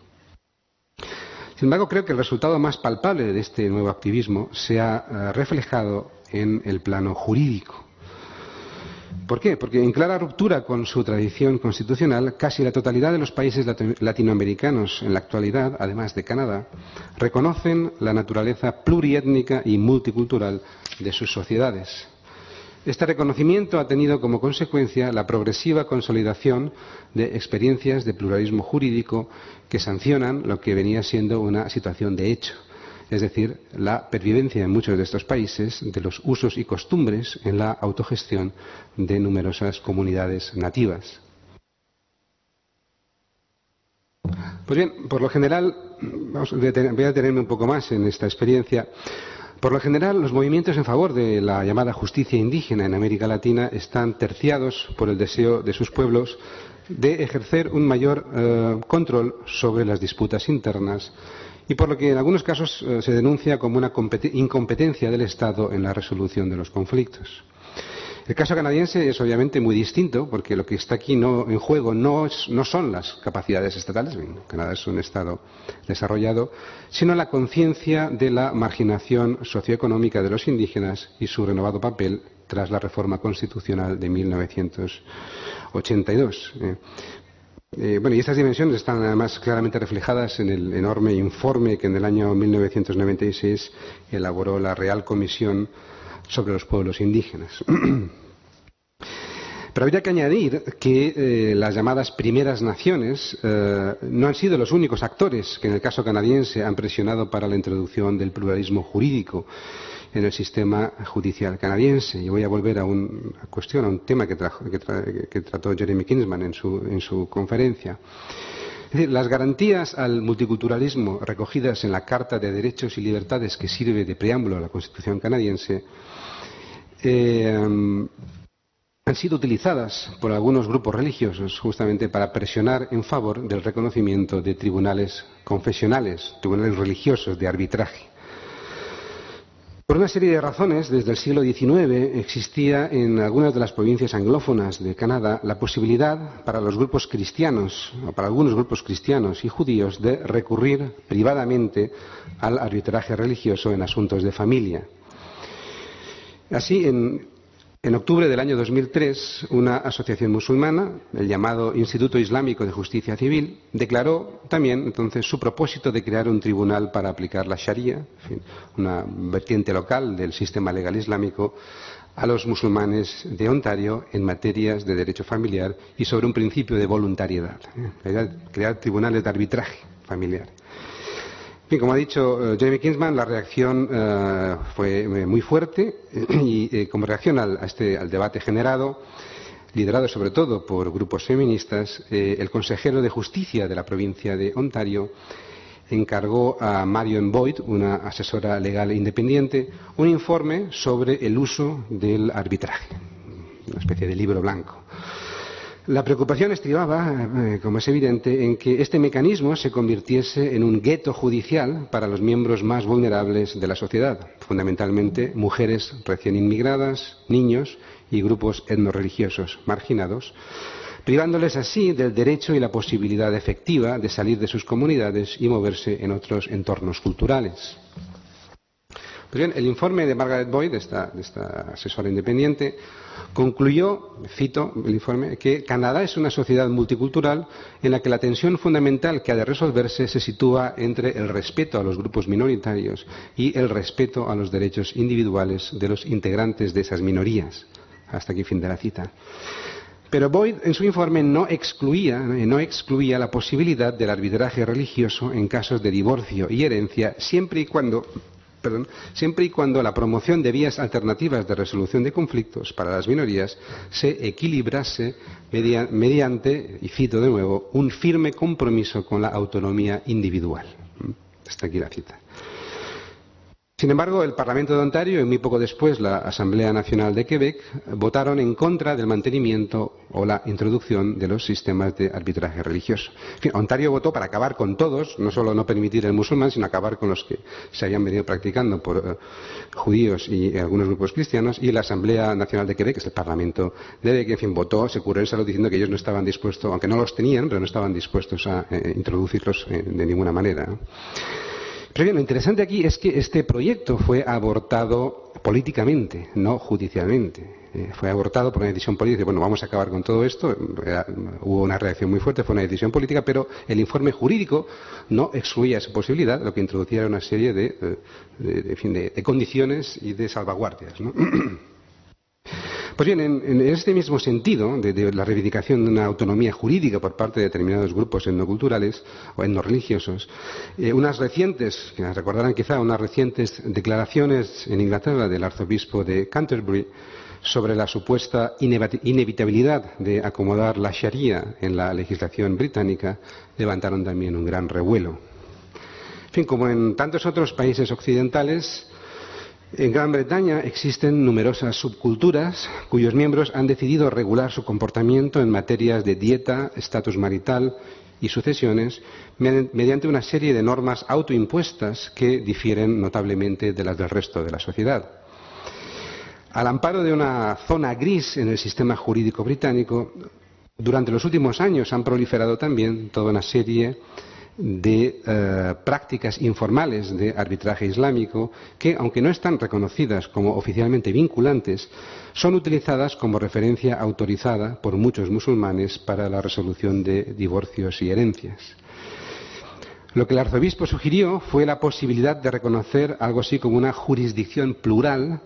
Sin embargo, creo que el resultado más palpable de este nuevo activismo se ha reflejado en el plano jurídico. ¿Por qué? Porque en clara ruptura con su tradición constitucional, casi la totalidad de los países latinoamericanos en la actualidad, además de Canadá, reconocen la naturaleza pluriétnica y multicultural de sus sociedades. Este reconocimiento ha tenido como consecuencia la progresiva consolidación de experiencias de pluralismo jurídico que sancionan lo que venía siendo una situación de hecho, es decir, la pervivencia en muchos de estos países de los usos y costumbres en la autogestión de numerosas comunidades nativas. Pues bien, por lo general, voy a detenerme un poco más en esta experiencia. Por lo general, los movimientos en favor de la llamada justicia indígena en América Latina están terciados por el deseo de sus pueblos de ejercer un mayor control sobre las disputas internas y por lo que en algunos casos se denuncia como una incompetencia del Estado en la resolución de los conflictos. El caso canadiense es obviamente muy distinto porque lo que está aquí en juego no son las capacidades estatales, Canadá es un Estado desarrollado, sino la conciencia de la marginación socioeconómica de los indígenas y su renovado papel tras la reforma constitucional de 1982. Y estas dimensiones están además claramente reflejadas en el enorme informe que en el año 1996 elaboró la Real Comisión sobre los pueblos indígenas. Pero habría que añadir que las llamadas primeras naciones no han sido los únicos actores que en el caso canadiense han presionado para la introducción del pluralismo jurídico en el sistema judicial canadiense. Y voy a volver a un tema que trató Jeremy Kinsman en su conferencia. Es decir, las garantías al multiculturalismo recogidas en la Carta de Derechos y Libertades que sirve de preámbulo a la Constitución canadiense han sido utilizadas por algunos grupos religiosos justamente para presionar en favor del reconocimiento de tribunales confesionales, tribunales religiosos de arbitraje. Por una serie de razones, desde el siglo XIX existía en algunas de las provincias anglófonas de Canadá la posibilidad para los grupos cristianos, o para algunos grupos cristianos y judíos, de recurrir privadamente al arbitraje religioso en asuntos de familia. Así, en octubre del año 2003, una asociación musulmana, el llamado Instituto Islámico de Justicia Civil, declaró también entonces su propósito de crear un tribunal para aplicar la Sharia, en fin, una vertiente local del sistema legal islámico, a los musulmanes de Ontario en materias de derecho familiar y sobre un principio de voluntariedad, crear tribunales de arbitraje familiar. Bien, como ha dicho Jeremy Kinsman, la reacción fue muy fuerte y como reacción al debate generado, liderado sobre todo por grupos feministas, el consejero de Justicia de la provincia de Ontario encargó a Marion Boyd, una asesora legal independiente, un informe sobre el uso del arbitraje, una especie de libro blanco. La preocupación estribaba, como es evidente, en que este mecanismo se convirtiese en un gueto judicial para los miembros más vulnerables de la sociedad, fundamentalmente mujeres recién inmigradas, niños y grupos etnorreligiosos marginados, privándoles así del derecho y la posibilidad efectiva de salir de sus comunidades y moverse en otros entornos culturales. Pues bien, el informe de Margaret Boyd, de esta asesora independiente, concluyó, cito el informe, que Canadá es una sociedad multicultural en la que la tensión fundamental que ha de resolverse se sitúa entre el respeto a los grupos minoritarios y el respeto a los derechos individuales de los integrantes de esas minorías. Hasta aquí fin de la cita. Pero Boyd en su informe no excluía la posibilidad del arbitraje religioso en casos de divorcio y herencia siempre y cuando la promoción de vías alternativas de resolución de conflictos para las minorías se equilibrase mediante, y cito de nuevo, un firme compromiso con la autonomía individual. Hasta aquí la cita. Sin embargo, el Parlamento de Ontario y muy poco después la Asamblea Nacional de Quebec votaron en contra del mantenimiento o la introducción de los sistemas de arbitraje religioso. En fin, Ontario votó para acabar con todos, no solo no permitir el musulmán, sino acabar con los que se habían venido practicando por judíos y algunos grupos cristianos, y la Asamblea Nacional de Quebec, que es el Parlamento de Quebec, en fin, votó, se curó el salud diciendo que ellos no estaban dispuestos, aunque no los tenían, pero no estaban dispuestos a introducirlos de ninguna manera, ¿no? Pero bien, lo interesante aquí es que este proyecto fue abortado políticamente, no judicialmente. Fue abortado por una decisión política. Bueno, vamos a acabar con todo esto. Hubo una reacción muy fuerte, fue una decisión política, pero el informe jurídico no excluía esa posibilidad, lo que introducía era una serie de condiciones y de salvaguardias, ¿no? Pues bien, en este mismo sentido, de la reivindicación de una autonomía jurídica por parte de determinados grupos etnoculturales o etnorreligiosos, unas recientes, que recordarán quizá, unas recientes declaraciones en Inglaterra del arzobispo de Canterbury sobre la supuesta inevitabilidad de acomodar la Sharia en la legislación británica, levantaron también un gran revuelo. En fin, como en tantos otros países occidentales, en Gran Bretaña existen numerosas subculturas cuyos miembros han decidido regular su comportamiento en materias de dieta, estatus marital y sucesiones mediante una serie de normas autoimpuestas que difieren notablemente de las del resto de la sociedad. Al amparo de una zona gris en el sistema jurídico británico, durante los últimos años han proliferado también toda una serie de prácticas informales de arbitraje islámico que, aunque no están reconocidas como oficialmente vinculantes, son utilizadas como referencia autorizada por muchos musulmanes para la resolución de divorcios y herencias. Lo que el arzobispo sugirió fue la posibilidad de reconocer algo así como una jurisdicción plural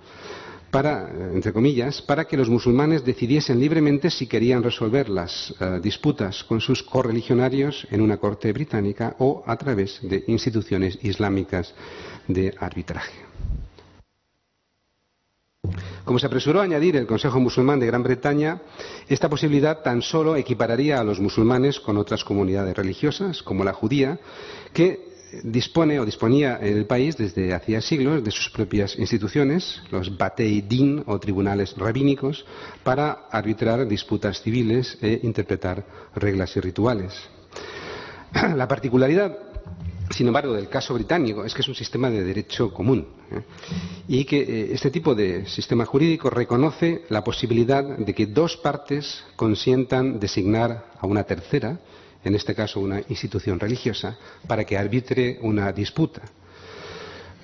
para, entre comillas, para que los musulmanes decidiesen libremente si querían resolver las disputas con sus correligionarios en una corte británica o a través de instituciones islámicas de arbitraje. Como se apresuró a añadir el Consejo Musulmán de Gran Bretaña, esta posibilidad tan solo equipararía a los musulmanes con otras comunidades religiosas, como la judía, que dispone o disponía en el país desde hacía siglos de sus propias instituciones, los Batei Din o tribunales rabínicos, para arbitrar disputas civiles e interpretar reglas y rituales. La particularidad, sin embargo, del caso británico es que es un sistema de derecho común, y que este tipo de sistema jurídico reconoce la posibilidad de que dos partes consientan designar a una tercera, en este caso una institución religiosa, para que arbitre una disputa.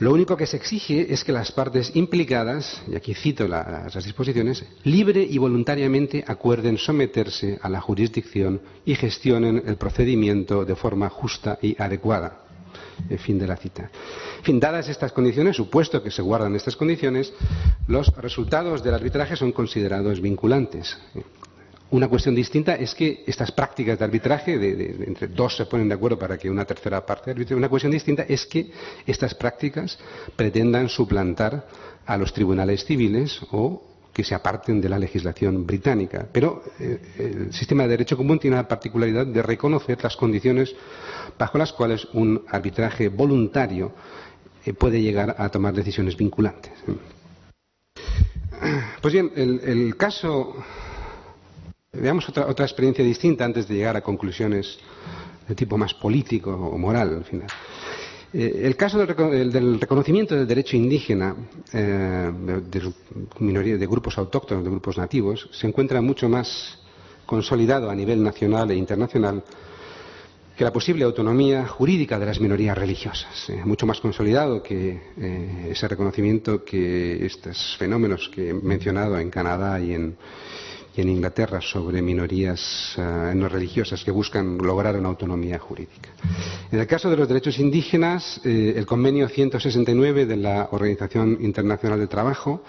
Lo único que se exige es que las partes implicadas, y aquí cito las disposiciones, libre y voluntariamente acuerden someterse a la jurisdicción y gestionen el procedimiento de forma justa y adecuada. Fin de la cita. En fin, dadas estas condiciones, supuesto que se guardan estas condiciones, los resultados del arbitraje son considerados vinculantes. Una cuestión distinta es que estas prácticas de arbitraje, entre dos se ponen de acuerdo para que una tercera parte arbitre, una cuestión distinta es que estas prácticas pretendan suplantar a los tribunales civiles o que se aparten de la legislación británica. Pero el sistema de derecho común tiene la particularidad de reconocer las condiciones bajo las cuales un arbitraje voluntario puede llegar a tomar decisiones vinculantes. Pues bien, el caso... Veamos otra experiencia distinta antes de llegar a conclusiones de tipo más político o moral, al final. El caso del reconocimiento del derecho indígena de grupos autóctonos, de grupos nativos, se encuentra mucho más consolidado a nivel nacional e internacional que la posible autonomía jurídica de las minorías religiosas, mucho más consolidado que ese reconocimiento que estos fenómenos que he mencionado en Canadá y en Inglaterra sobre minorías no religiosas que buscan lograr una autonomía jurídica. En el caso de los derechos indígenas, el convenio 169 de la Organización Internacional del Trabajo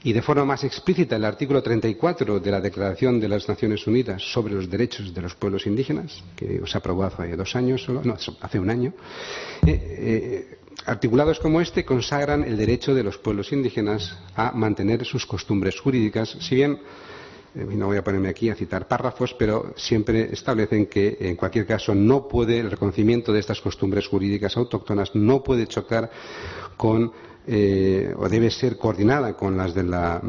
y de forma más explícita el artículo 34 de la Declaración de las Naciones Unidas sobre los Derechos de los Pueblos Indígenas, que se aprobó hace 2 años, hace 1 año, articulados como este consagran el derecho de los pueblos indígenas a mantener sus costumbres jurídicas, si bien no voy a ponerme aquí a citar párrafos, pero siempre establecen que en cualquier caso el reconocimiento de estas costumbres jurídicas autóctonas no puede chocar con o debe ser coordinada con las de la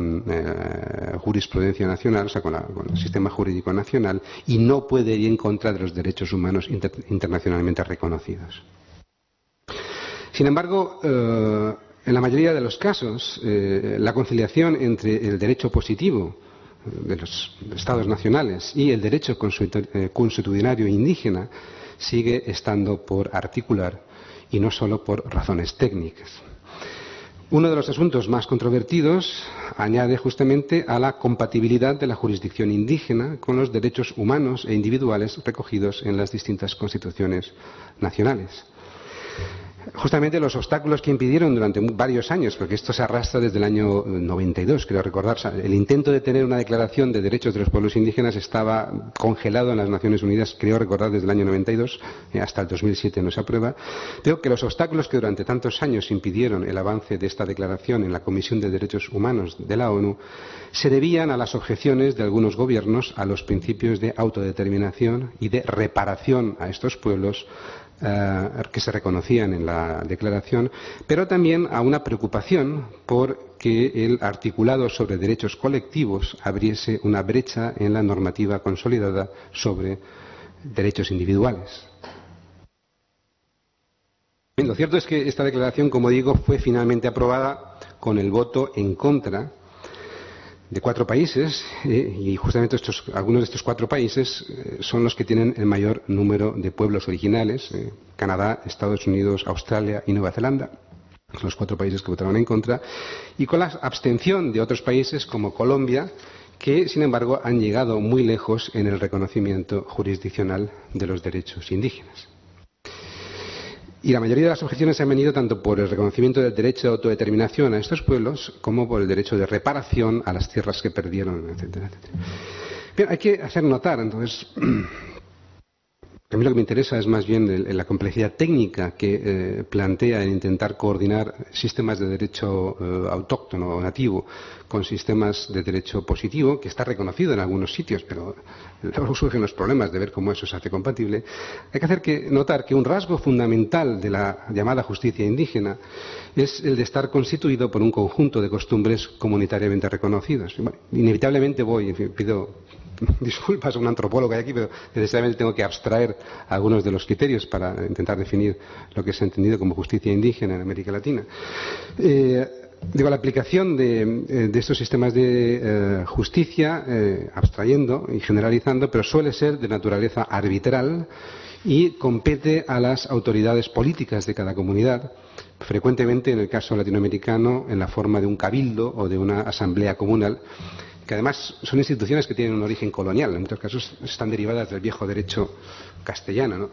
jurisprudencia nacional, o sea, con el sistema jurídico nacional, y no puede ir en contra de los derechos humanos internacionalmente reconocidos. Sin embargo, en la mayoría de los casos, la conciliación entre el derecho positivo de los estados nacionales y el derecho consuetudinario indígena sigue estando por articular, y no solo por razones técnicas. Uno de los asuntos más controvertidos añade justamente a la compatibilidad de la jurisdicción indígena con los derechos humanos e individuales recogidos en las distintas constituciones nacionales. Justamente los obstáculos que impidieron durante varios años, porque esto se arrastra desde el año 92, creo recordar, el intento de tener una declaración de derechos de los pueblos indígenas estaba congelado en las Naciones Unidas, creo recordar, desde el año 92, hasta el 2007 no se aprueba. Creo que los obstáculos que durante tantos años impidieron el avance de esta declaración en la Comisión de Derechos Humanos de la ONU se debían a las objeciones de algunos gobiernos a los principios de autodeterminación y de reparación a estos pueblos que se reconocían en la declaración, pero también a una preocupación por que el articulado sobre derechos colectivos abriese una brecha en la normativa consolidada sobre derechos individuales. Bien, lo cierto es que esta declaración, como digo, fue finalmente aprobada con el voto en contra de 4 países, y justamente algunos de estos 4 países son los que tienen el mayor número de pueblos originales: Canadá, Estados Unidos, Australia y Nueva Zelanda, los 4 países que votaron en contra, y con la abstención de otros países como Colombia, que sin embargo han llegado muy lejos en el reconocimiento jurisdiccional de los derechos indígenas. Y la mayoría de las objeciones han venido tanto por el reconocimiento del derecho de autodeterminación a estos pueblos como por el derecho de reparación a las tierras que perdieron, etcétera, etcétera. Bien, hay que hacer notar, entonces, a mí lo que me interesa es más bien la complejidad técnica que plantea en intentar coordinar sistemas de derecho autóctono o nativo con sistemas de derecho positivo, que está reconocido en algunos sitios, pero luego surgen los problemas de ver cómo eso se hace compatible. Hay que hacer notar que un rasgo fundamental de la llamada justicia indígena es el de estar constituido por un conjunto de costumbres comunitariamente reconocidos. Bueno, inevitablemente pido disculpas a un antropólogo que hay aquí, pero necesariamente tengo que abstraer algunos de los criterios para intentar definir lo que se ha entendido como justicia indígena en América Latina. La aplicación de estos sistemas de justicia, abstrayendo y generalizando, pero suele ser de naturaleza arbitral y compete a las autoridades políticas de cada comunidad, frecuentemente, en el caso latinoamericano, en la forma de un cabildo o de una asamblea comunal, que además son instituciones que tienen un origen colonial, en muchos casos están derivadas del viejo derecho castellano, ¿no?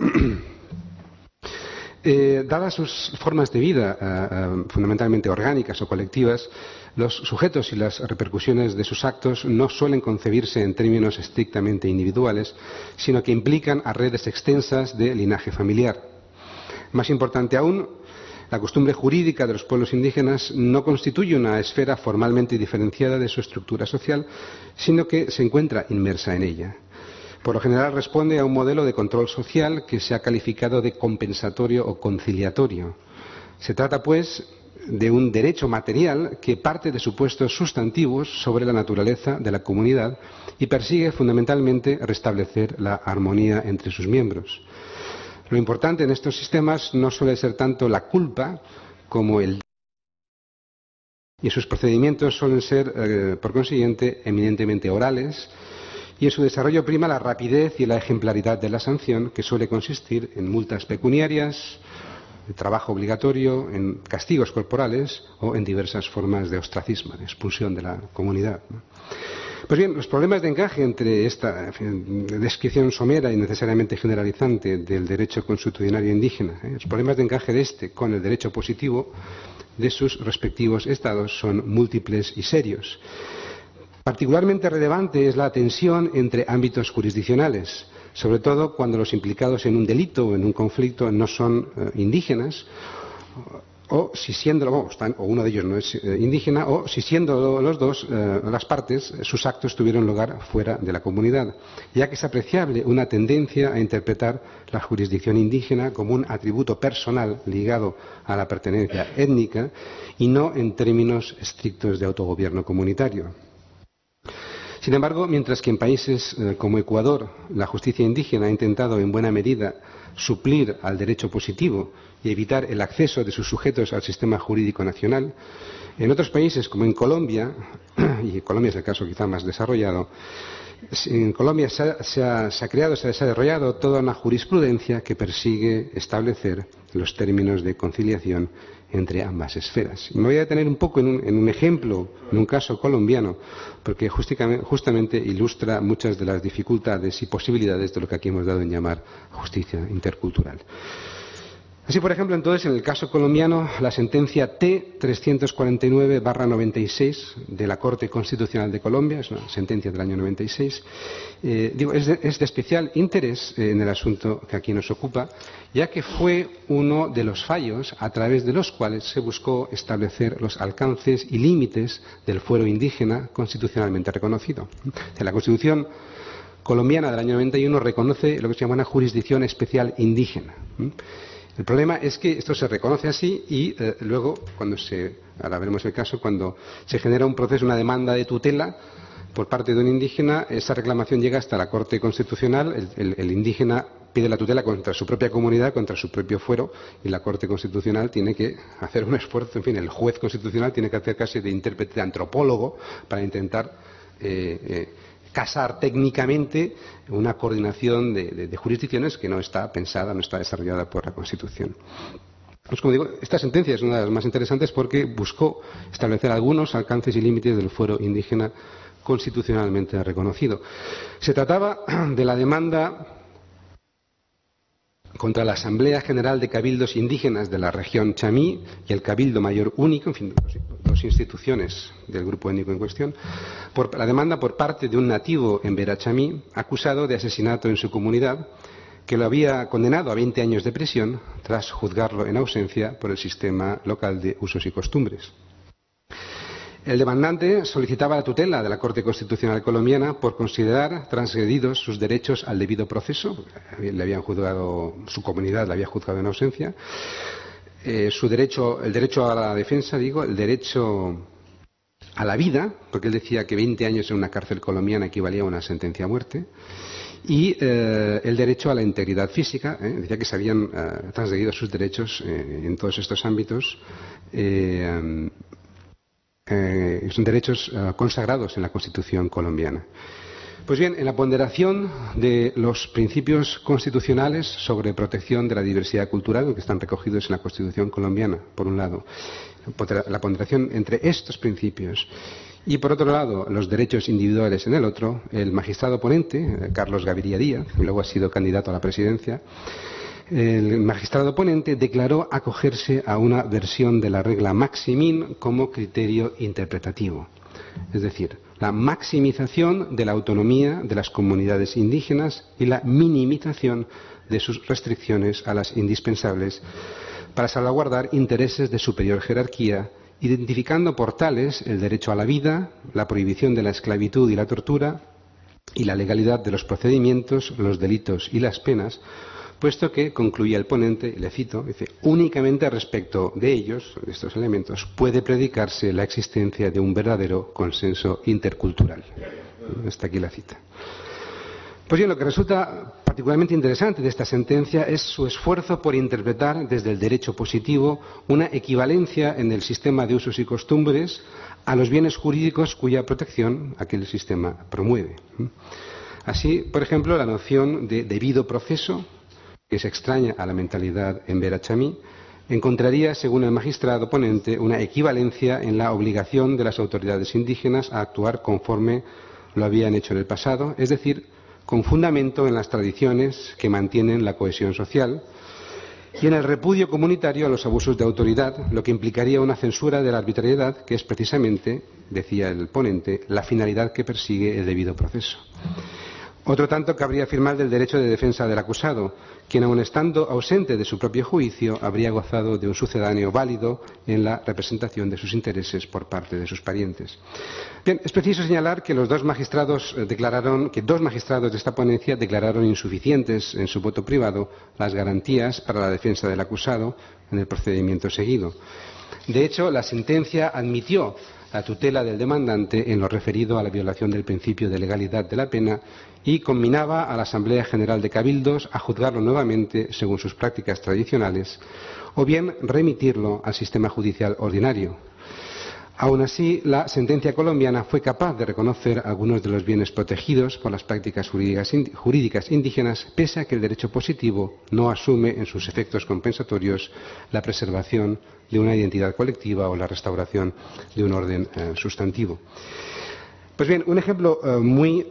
Dadas sus formas de vida fundamentalmente orgánicas o colectivas, los sujetos y las repercusiones de sus actos no suelen concebirse en términos estrictamente individuales, sino que implican a redes extensas de linaje familiar. Más importante aún, la costumbre jurídica de los pueblos indígenas no constituye una esfera formalmente diferenciada de su estructura social, sino que se encuentra inmersa en ella. Por lo general responde a un modelo de control social que se ha calificado de compensatorio o conciliatorio. Se trata, pues, de un derecho material que parte de supuestos sustantivos sobre la naturaleza de la comunidad y persigue fundamentalmente restablecer la armonía entre sus miembros. Lo importante en estos sistemas no suele ser tanto la culpa como y sus procedimientos suelen ser, por consiguiente, eminentemente orales y en su desarrollo prima la rapidez y la ejemplaridad de la sanción, que suele consistir en multas pecuniarias, en trabajo obligatorio, en castigos corporales o en diversas formas de ostracismo, de expulsión de la comunidad, ¿no? Pues bien, los problemas de encaje entre esta descripción somera y necesariamente generalizante del derecho consuetudinario indígena, los problemas de encaje de este con el derecho positivo de sus respectivos estados son múltiples y serios. Particularmente relevante es la tensión entre ámbitos jurisdiccionales, sobre todo cuando los implicados en un delito o en un conflicto no son indígenas, o si siendo o uno de ellos no es indígena, o si siendo los dos las partes, sus actos tuvieron lugar fuera de la comunidad, ya que es apreciable una tendencia a interpretar la jurisdicción indígena como un atributo personal ligado a la pertenencia étnica y no en términos estrictos de autogobierno comunitario. Sin embargo, mientras que en países como Ecuador la justicia indígena ha intentado en buena medida suplir al derecho positivo y evitar el acceso de sus sujetos al sistema jurídico nacional, en otros países como en Colombia, y Colombia es el caso quizá más desarrollado, en Colombia se ha desarrollado toda una jurisprudencia que persigue establecer los términos de conciliación entre ambas esferas. Me voy a detener un poco en un ejemplo, en un caso colombiano, porque justamente ilustra muchas de las dificultades y posibilidades de lo que aquí hemos dado en llamar justicia intercultural. Así, por ejemplo, entonces, en el caso colombiano, la sentencia T-349/96 de la Corte Constitucional de Colombia, es una sentencia del año 96, es de especial interés en el asunto que aquí nos ocupa, ya que fue uno de los fallos a través de los cuales se buscó establecer los alcances y límites del fuero indígena constitucionalmente reconocido. La Constitución colombiana del año 91 reconoce lo que se llama una jurisdicción especial indígena. El problema es que esto se reconoce así y luego, ahora veremos el caso, cuando se genera un proceso, una demanda de tutela por parte de un indígena, esa reclamación llega hasta la Corte Constitucional, el indígena pide la tutela contra su propia comunidad, contra su propio fuero, y la Corte Constitucional tiene que hacer un esfuerzo, en fin, el juez constitucional tiene que hacer casi de intérprete, de antropólogo, para intentar casar técnicamente una coordinación de jurisdicciones que no está pensada, no está desarrollada por la Constitución. Pues como digo, esta sentencia es una de las más interesantes porque buscó establecer algunos alcances y límites del fuero indígena constitucionalmente reconocido. Se trataba de la demanda contra la Asamblea General de Cabildos Indígenas de la región Chamí y el Cabildo Mayor Único, en fin, dos instituciones del grupo étnico en cuestión, por la demanda por parte de un nativo en Verachamí acusado de asesinato en su comunidad, que lo había condenado a 20 años de prisión tras juzgarlo en ausencia por el sistema local de usos y costumbres. El demandante solicitaba la tutela de la Corte Constitucional colombiana por considerar transgredidos sus derechos al debido proceso. Le habían juzgado, su comunidad le había juzgado en ausencia. El derecho a la defensa, el derecho a la vida, porque él decía que 20 años en una cárcel colombiana equivalía a una sentencia a muerte. Y el derecho a la integridad física, decía que se habían transgredido sus derechos en todos estos ámbitos. Son derechos consagrados en la Constitución colombiana. Pues bien, en la ponderación de los principios constitucionales sobre protección de la diversidad cultural, que están recogidos en la Constitución colombiana, por un lado, la ponderación entre estos principios y, por otro lado, los derechos individuales en el otro, el magistrado ponente, Carlos Gaviria Díaz, que luego ha sido candidato a la presidencia, el magistrado ponente declaró acogerse a una versión de la regla Maximin como criterio interpretativo. Es decir, la maximización de la autonomía de las comunidades indígenas y la minimización de sus restricciones a las indispensables para salvaguardar intereses de superior jerarquía, identificando por tales el derecho a la vida, la prohibición de la esclavitud y la tortura y la legalidad de los procedimientos, los delitos y las penas, puesto que, concluía el ponente, y le cito, dice, únicamente respecto de ellos, de estos elementos, puede predicarse la existencia de un verdadero consenso intercultural. Hasta aquí la cita. Pues bien, lo que resulta particularmente interesante de esta sentencia es su esfuerzo por interpretar desde el derecho positivo una equivalencia en el sistema de usos y costumbres a los bienes jurídicos cuya protección aquel sistema promueve. Así, por ejemplo, la noción de debido proceso, que es extraña a la mentalidad en Verachami, encontraría, según el magistrado ponente, una equivalencia en la obligación de las autoridades indígenas a actuar conforme lo habían hecho en el pasado, es decir, con fundamento en las tradiciones que mantienen la cohesión social y en el repudio comunitario a los abusos de autoridad, lo que implicaría una censura de la arbitrariedad, que es precisamente, decía el ponente, la finalidad que persigue el debido proceso. Otro tanto cabría afirmar del derecho de defensa del acusado, quien, aun estando ausente de su propio juicio, habría gozado de un sucedáneo válido en la representación de sus intereses por parte de sus parientes. Bien, es preciso señalar que dos magistrados de esta ponencia declararon insuficientes en su voto privado las garantías para la defensa del acusado en el procedimiento seguido. De hecho, la sentencia admitió la tutela del demandante en lo referido a la violación del principio de legalidad de la pena y conminaba a la Asamblea General de Cabildos a juzgarlo nuevamente según sus prácticas tradicionales o bien remitirlo al sistema judicial ordinario. Aun así, la sentencia colombiana fue capaz de reconocer algunos de los bienes protegidos por las prácticas jurídicas indígenas, pese a que el derecho positivo no asume en sus efectos compensatorios la preservación de una identidad colectiva o la restauración de un orden sustantivo. Pues bien, un ejemplo muy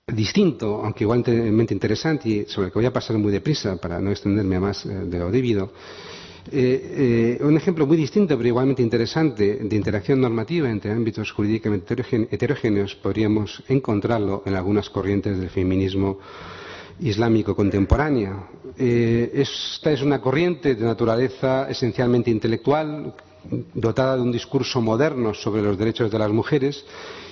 distinto, aunque igualmente interesante, y sobre el que voy a pasar muy deprisa para no extenderme a más de lo debido, un ejemplo muy distinto pero igualmente interesante de interacción normativa entre ámbitos jurídicamente heterogéneos podríamos encontrarlo en algunas corrientes del feminismo islámico contemporánea. Esta es una corriente de naturaleza esencialmente intelectual, dotada de un discurso moderno sobre los derechos de las mujeres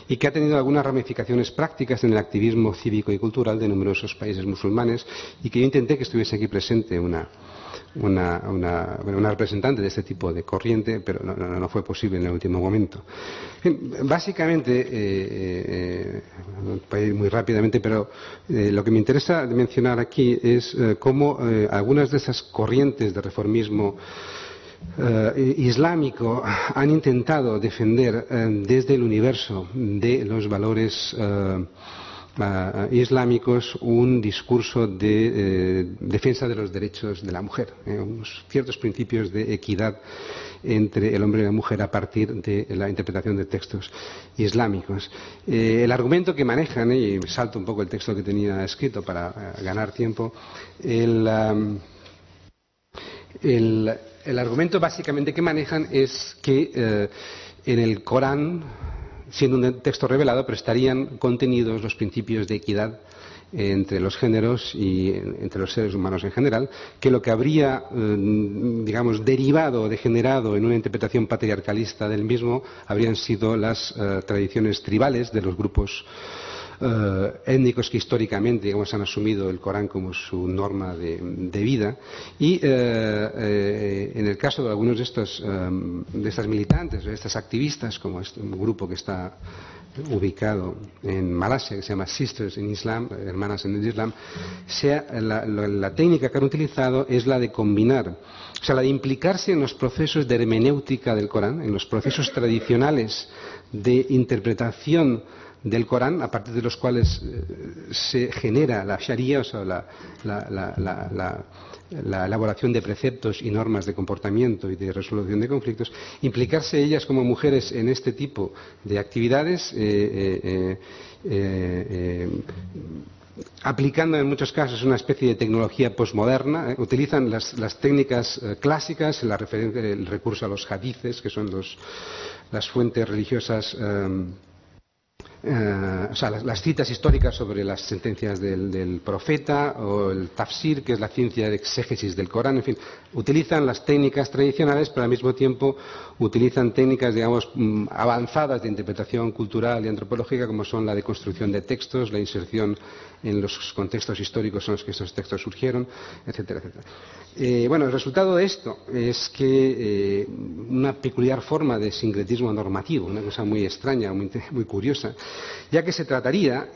y que ha tenido algunas ramificaciones prácticas en el activismo cívico y cultural de numerosos países musulmanes, y que yo intenté que estuviese aquí presente una representante de este tipo de corriente, pero no fue posible en el último momento. Básicamente, voy a ir muy rápidamente, pero lo que me interesa mencionar aquí es cómo algunas de esas corrientes de reformismo islámico han intentado defender desde el universo de los valores islámicos un discurso de defensa de los derechos de la mujer, unos ciertos principios de equidad entre el hombre y la mujer a partir de la interpretación de textos islámicos. El argumento que manejan, y salto un poco el texto que tenía escrito para ganar tiempo, el argumento básicamente que manejan es que en el Corán, siendo un texto revelado, pero estarían contenidos los principios de equidad entre los géneros y entre los seres humanos en general, que lo que habría, digamos, derivado o degenerado en una interpretación patriarcalista del mismo habrían sido las tradiciones tribales de los grupos étnicos que históricamente, digamos, han asumido el Corán como su norma de vida, y en el caso de algunos de estas militantes, de estas activistas, como este grupo que está ubicado en Malasia, que se llama Sisters in Islam, hermanas en el Islam, la técnica que han utilizado es la de combinar, o sea, la de implicarse en los procesos de hermenéutica del Corán, en los procesos tradicionales de interpretación del Corán, a partir de los cuales se genera la Sharia, o sea, la elaboración de preceptos y normas de comportamiento y de resolución de conflictos, implicarse ellas como mujeres en este tipo de actividades, aplicando en muchos casos una especie de tecnología posmoderna, utilizan las técnicas clásicas, el recurso a los hadices, que son las fuentes religiosas, o sea, las citas históricas sobre las sentencias del profeta, o el tafsir, que es la ciencia de exégesis del Corán, en fin, utilizan las técnicas tradicionales, pero al mismo tiempo utilizan técnicas, digamos, avanzadas de interpretación cultural y antropológica, como son la deconstrucción de textos, la inserción en los contextos históricos en los que estos textos surgieron, etcétera, etcétera. Bueno, el resultado de esto es que una peculiar forma de sincretismo normativo, una cosa muy extraña, muy curiosa, ya que se trataría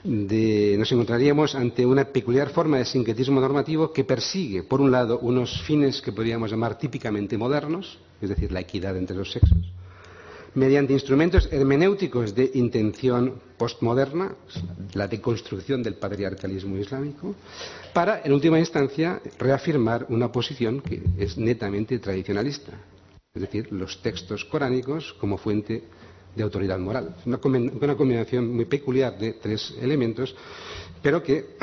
nos encontraríamos ante una peculiar forma de sincretismo normativo que persigue, por un lado, unos fines que podríamos llamar típicamente modernos, es decir, la equidad entre los sexos, mediante instrumentos hermenéuticos de intención postmoderna, la deconstrucción del patriarcalismo islámico, para, en última instancia, reafirmar una posición que es netamente tradicionalista, es decir, los textos coránicos como fuente de autoridad moral. Es una combinación muy peculiar de tres elementos, pero que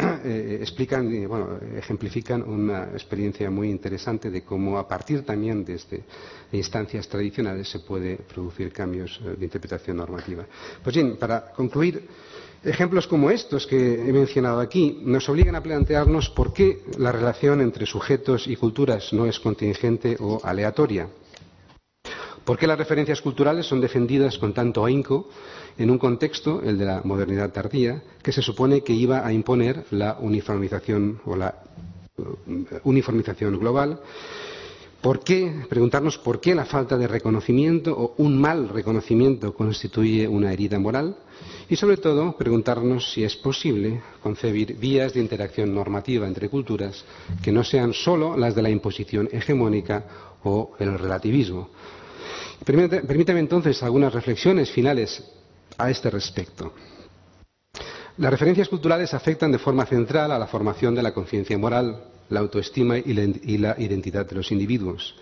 ejemplifican una experiencia muy interesante de cómo, a partir también de instancias tradicionales, se puede producir cambios de interpretación normativa. Pues bien, para concluir, ejemplos como estos que he mencionado aquí nos obligan a plantearnos por qué la relación entre sujetos y culturas no es contingente o aleatoria. ¿Por qué las referencias culturales son defendidas con tanto ahínco en un contexto, el de la modernidad tardía, que se supone que iba a imponer la uniformización o la uniformización global? Preguntarnos por qué la falta de reconocimiento o un mal reconocimiento constituye una herida moral, y sobre todo preguntarnos si es posible concebir vías de interacción normativa entre culturas que no sean solo las de la imposición hegemónica o el relativismo. Permítame entonces algunas reflexiones finales a este respecto. Las referencias culturales afectan de forma central a la formación de la conciencia moral, la autoestima y la identidad de los individuos.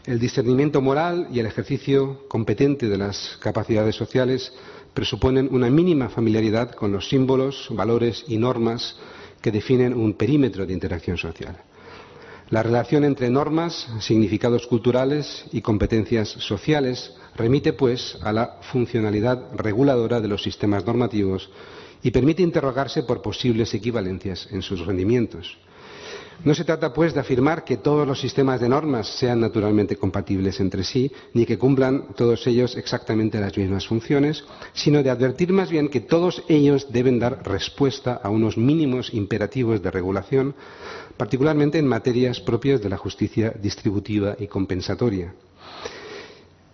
El discernimiento moral y el ejercicio competente de las capacidades sociales presuponen una mínima familiaridad con los símbolos, valores y normas que definen un perímetro de interacción social. La relación entre normas, significados culturales y competencias sociales remite, pues, a la funcionalidad reguladora de los sistemas normativos y permite interrogarse por posibles equivalencias en sus rendimientos. No se trata, pues, de afirmar que todos los sistemas de normas sean naturalmente compatibles entre sí, ni que cumplan todos ellos exactamente las mismas funciones, sino de advertir más bien que todos ellos deben dar respuesta a unos mínimos imperativos de regulación, particularmente en materias propias de la justicia distributiva y compensatoria.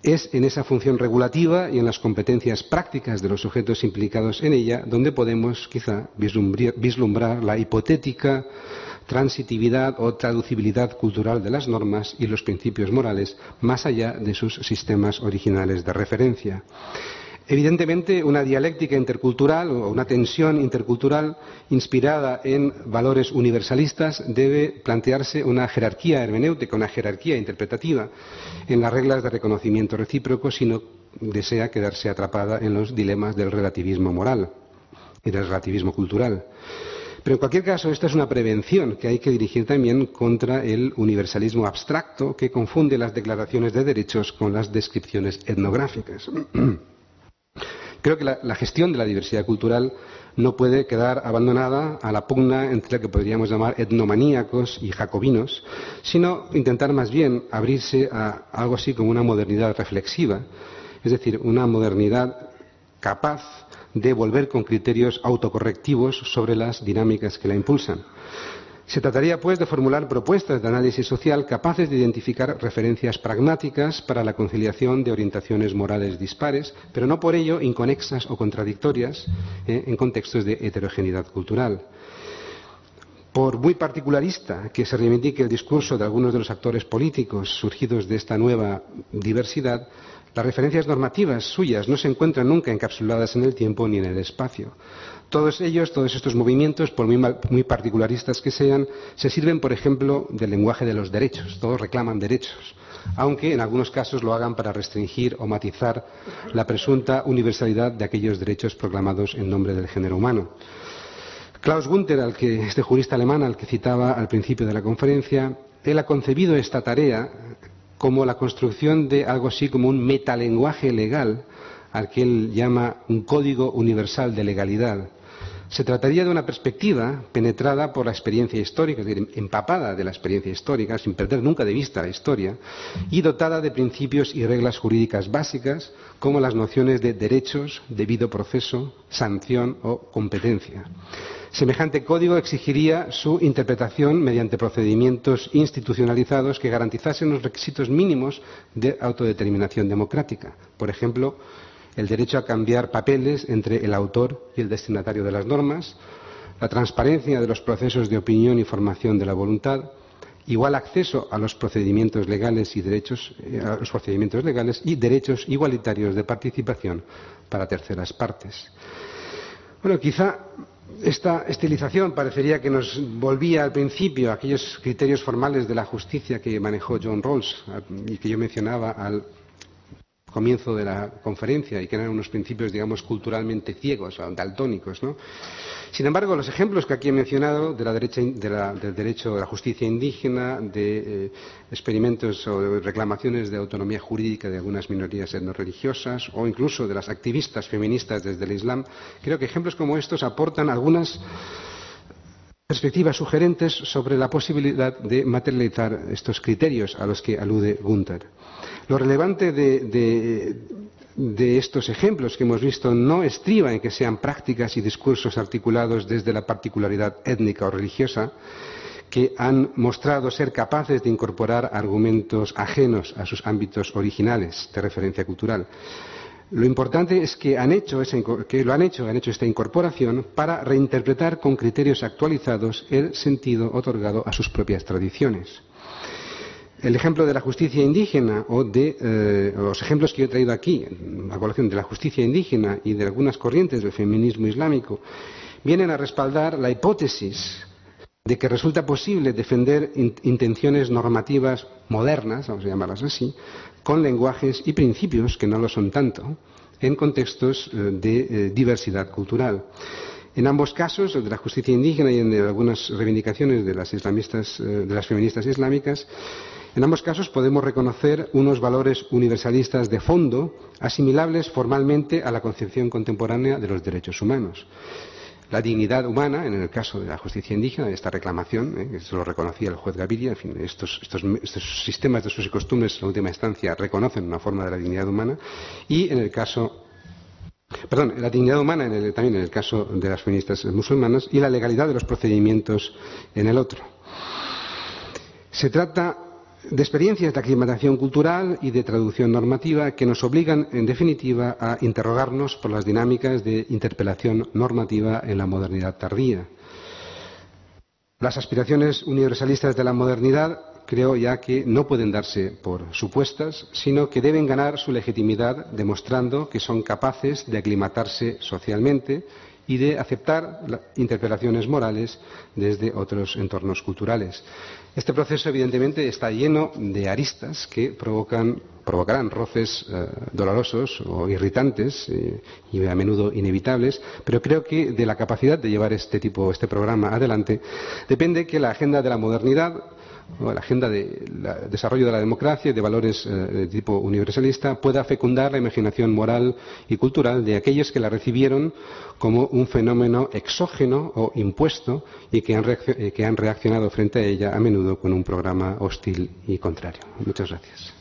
Es en esa función regulativa y en las competencias prácticas de los sujetos implicados en ella donde podemos, quizá, vislumbrar la hipotética transitividad o traducibilidad cultural de las normas y los principios morales más allá de sus sistemas originales de referencia. Evidentemente, una dialéctica intercultural o una tensión intercultural inspirada en valores universalistas debe plantearse una jerarquía hermenéutica, una jerarquía interpretativa en las reglas de reconocimiento recíproco si no desea quedarse atrapada en los dilemas del relativismo moral y del relativismo cultural. Pero en cualquier caso, esta es una prevención que hay que dirigir también contra el universalismo abstracto que confunde las declaraciones de derechos con las descripciones etnográficas. Creo que la gestión de la diversidad cultural no puede quedar abandonada a la pugna entre la que podríamos llamar etnomaníacos y jacobinos, sino intentar más bien abrirse a algo así como una modernidad reflexiva, es decir, una modernidad capaz de volver con criterios autocorrectivos sobre las dinámicas que la impulsan. Se trataría, pues, de formular propuestas de análisis social capaces de identificar referencias pragmáticas para la conciliación de orientaciones morales dispares, pero no por ello inconexas o contradictorias en contextos de heterogeneidad cultural. Por muy particularista que se reivindique el discurso de algunos de los actores políticos surgidos de esta nueva diversidad, las referencias normativas suyas no se encuentran nunca encapsuladas en el tiempo ni en el espacio. Todos estos movimientos, por muy particularistas que sean, se sirven, por ejemplo, del lenguaje de los derechos. Todos reclaman derechos, aunque en algunos casos lo hagan para restringir o matizar la presunta universalidad de aquellos derechos proclamados en nombre del género humano. Klaus Gunther, este jurista alemán al que citaba al principio de la conferencia, él ha concebido esta tarea como la construcción de algo así como un metalenguaje legal, al que él llama un código universal de legalidad. Se trataría de una perspectiva penetrada por la experiencia histórica, es decir, empapada de la experiencia histórica, sin perder nunca de vista la historia, y dotada de principios y reglas jurídicas básicas, como las nociones de derechos, debido proceso, sanción o competencia. Semejante código exigiría su interpretación mediante procedimientos institucionalizados que garantizasen los requisitos mínimos de autodeterminación democrática. Por ejemplo, el derecho a cambiar papeles entre el autor y el destinatario de las normas, la transparencia de los procesos de opinión y formación de la voluntad igual acceso a los procedimientos legales y derechos igualitarios de participación para terceras partes. Bueno, quizá esta estilización parecería que nos volvía al principio a aquellos criterios formales de la justicia que manejó John Rawls y que yo mencionaba al comienzo de la conferencia, y que eran unos principios, digamos, culturalmente ciegos o daltónicos, ¿no? Sin embargo, los ejemplos que aquí he mencionado del derecho a la justicia indígena, de experimentos o reclamaciones de autonomía jurídica de algunas minorías etnorreligiosas, o incluso de las activistas feministas desde el Islam, creo que ejemplos como estos aportan algunas perspectivas sugerentes sobre la posibilidad de materializar estos criterios a los que alude Gunther. Lo relevante de estos ejemplos que hemos visto no estriba en que sean prácticas y discursos articulados desde la particularidad étnica o religiosa, que han mostrado ser capaces de incorporar argumentos ajenos a sus ámbitos originales de referencia cultural. Lo importante es que han hecho esta incorporación para reinterpretar con criterios actualizados el sentido otorgado a sus propias tradiciones. El ejemplo de la justicia indígena o los ejemplos que yo he traído aquí, a colación de la justicia indígena y de algunas corrientes del feminismo islámico, vienen a respaldar la hipótesis de que resulta posible defender intenciones normativas modernas, vamos a llamarlas así, con lenguajes y principios que no lo son tanto, en contextos de diversidad cultural. En ambos casos, el de la justicia indígena y en algunas reivindicaciones de las feministas islámicas, en ambos casos podemos reconocer unos valores universalistas de fondo asimilables formalmente a la concepción contemporánea de los derechos humanos. La dignidad humana, en el caso de la justicia indígena, de esta reclamación, que se lo reconocía el juez Gaviria, en fin, estos sistemas de usos y costumbres, en última instancia, reconocen una forma de la dignidad humana, y en el caso, la dignidad humana también en el caso de las feministas musulmanas, y la legalidad de los procedimientos en el otro. Se trata de experiencias de aclimatación cultural y de traducción normativa que nos obligan, en definitiva, a interrogarnos por las dinámicas de interpelación normativa en la modernidad tardía. Las aspiraciones universalistas de la modernidad creo ya que no pueden darse por supuestas, sino que deben ganar su legitimidad demostrando que son capaces de aclimatarse socialmente y de aceptar interpelaciones morales desde otros entornos culturales. Este proceso, evidentemente, está lleno de aristas que provocarán roces dolorosos o irritantes y a menudo inevitables, pero creo que de la capacidad de llevar este programa adelante depende que la agenda de la modernidad o la agenda de desarrollo de la democracia y de valores de tipo universalista pueda fecundar la imaginación moral y cultural de aquellos que la recibieron como un fenómeno exógeno o impuesto y que han reaccionado frente a ella a menudo con un programa hostil y contrario. Muchas gracias.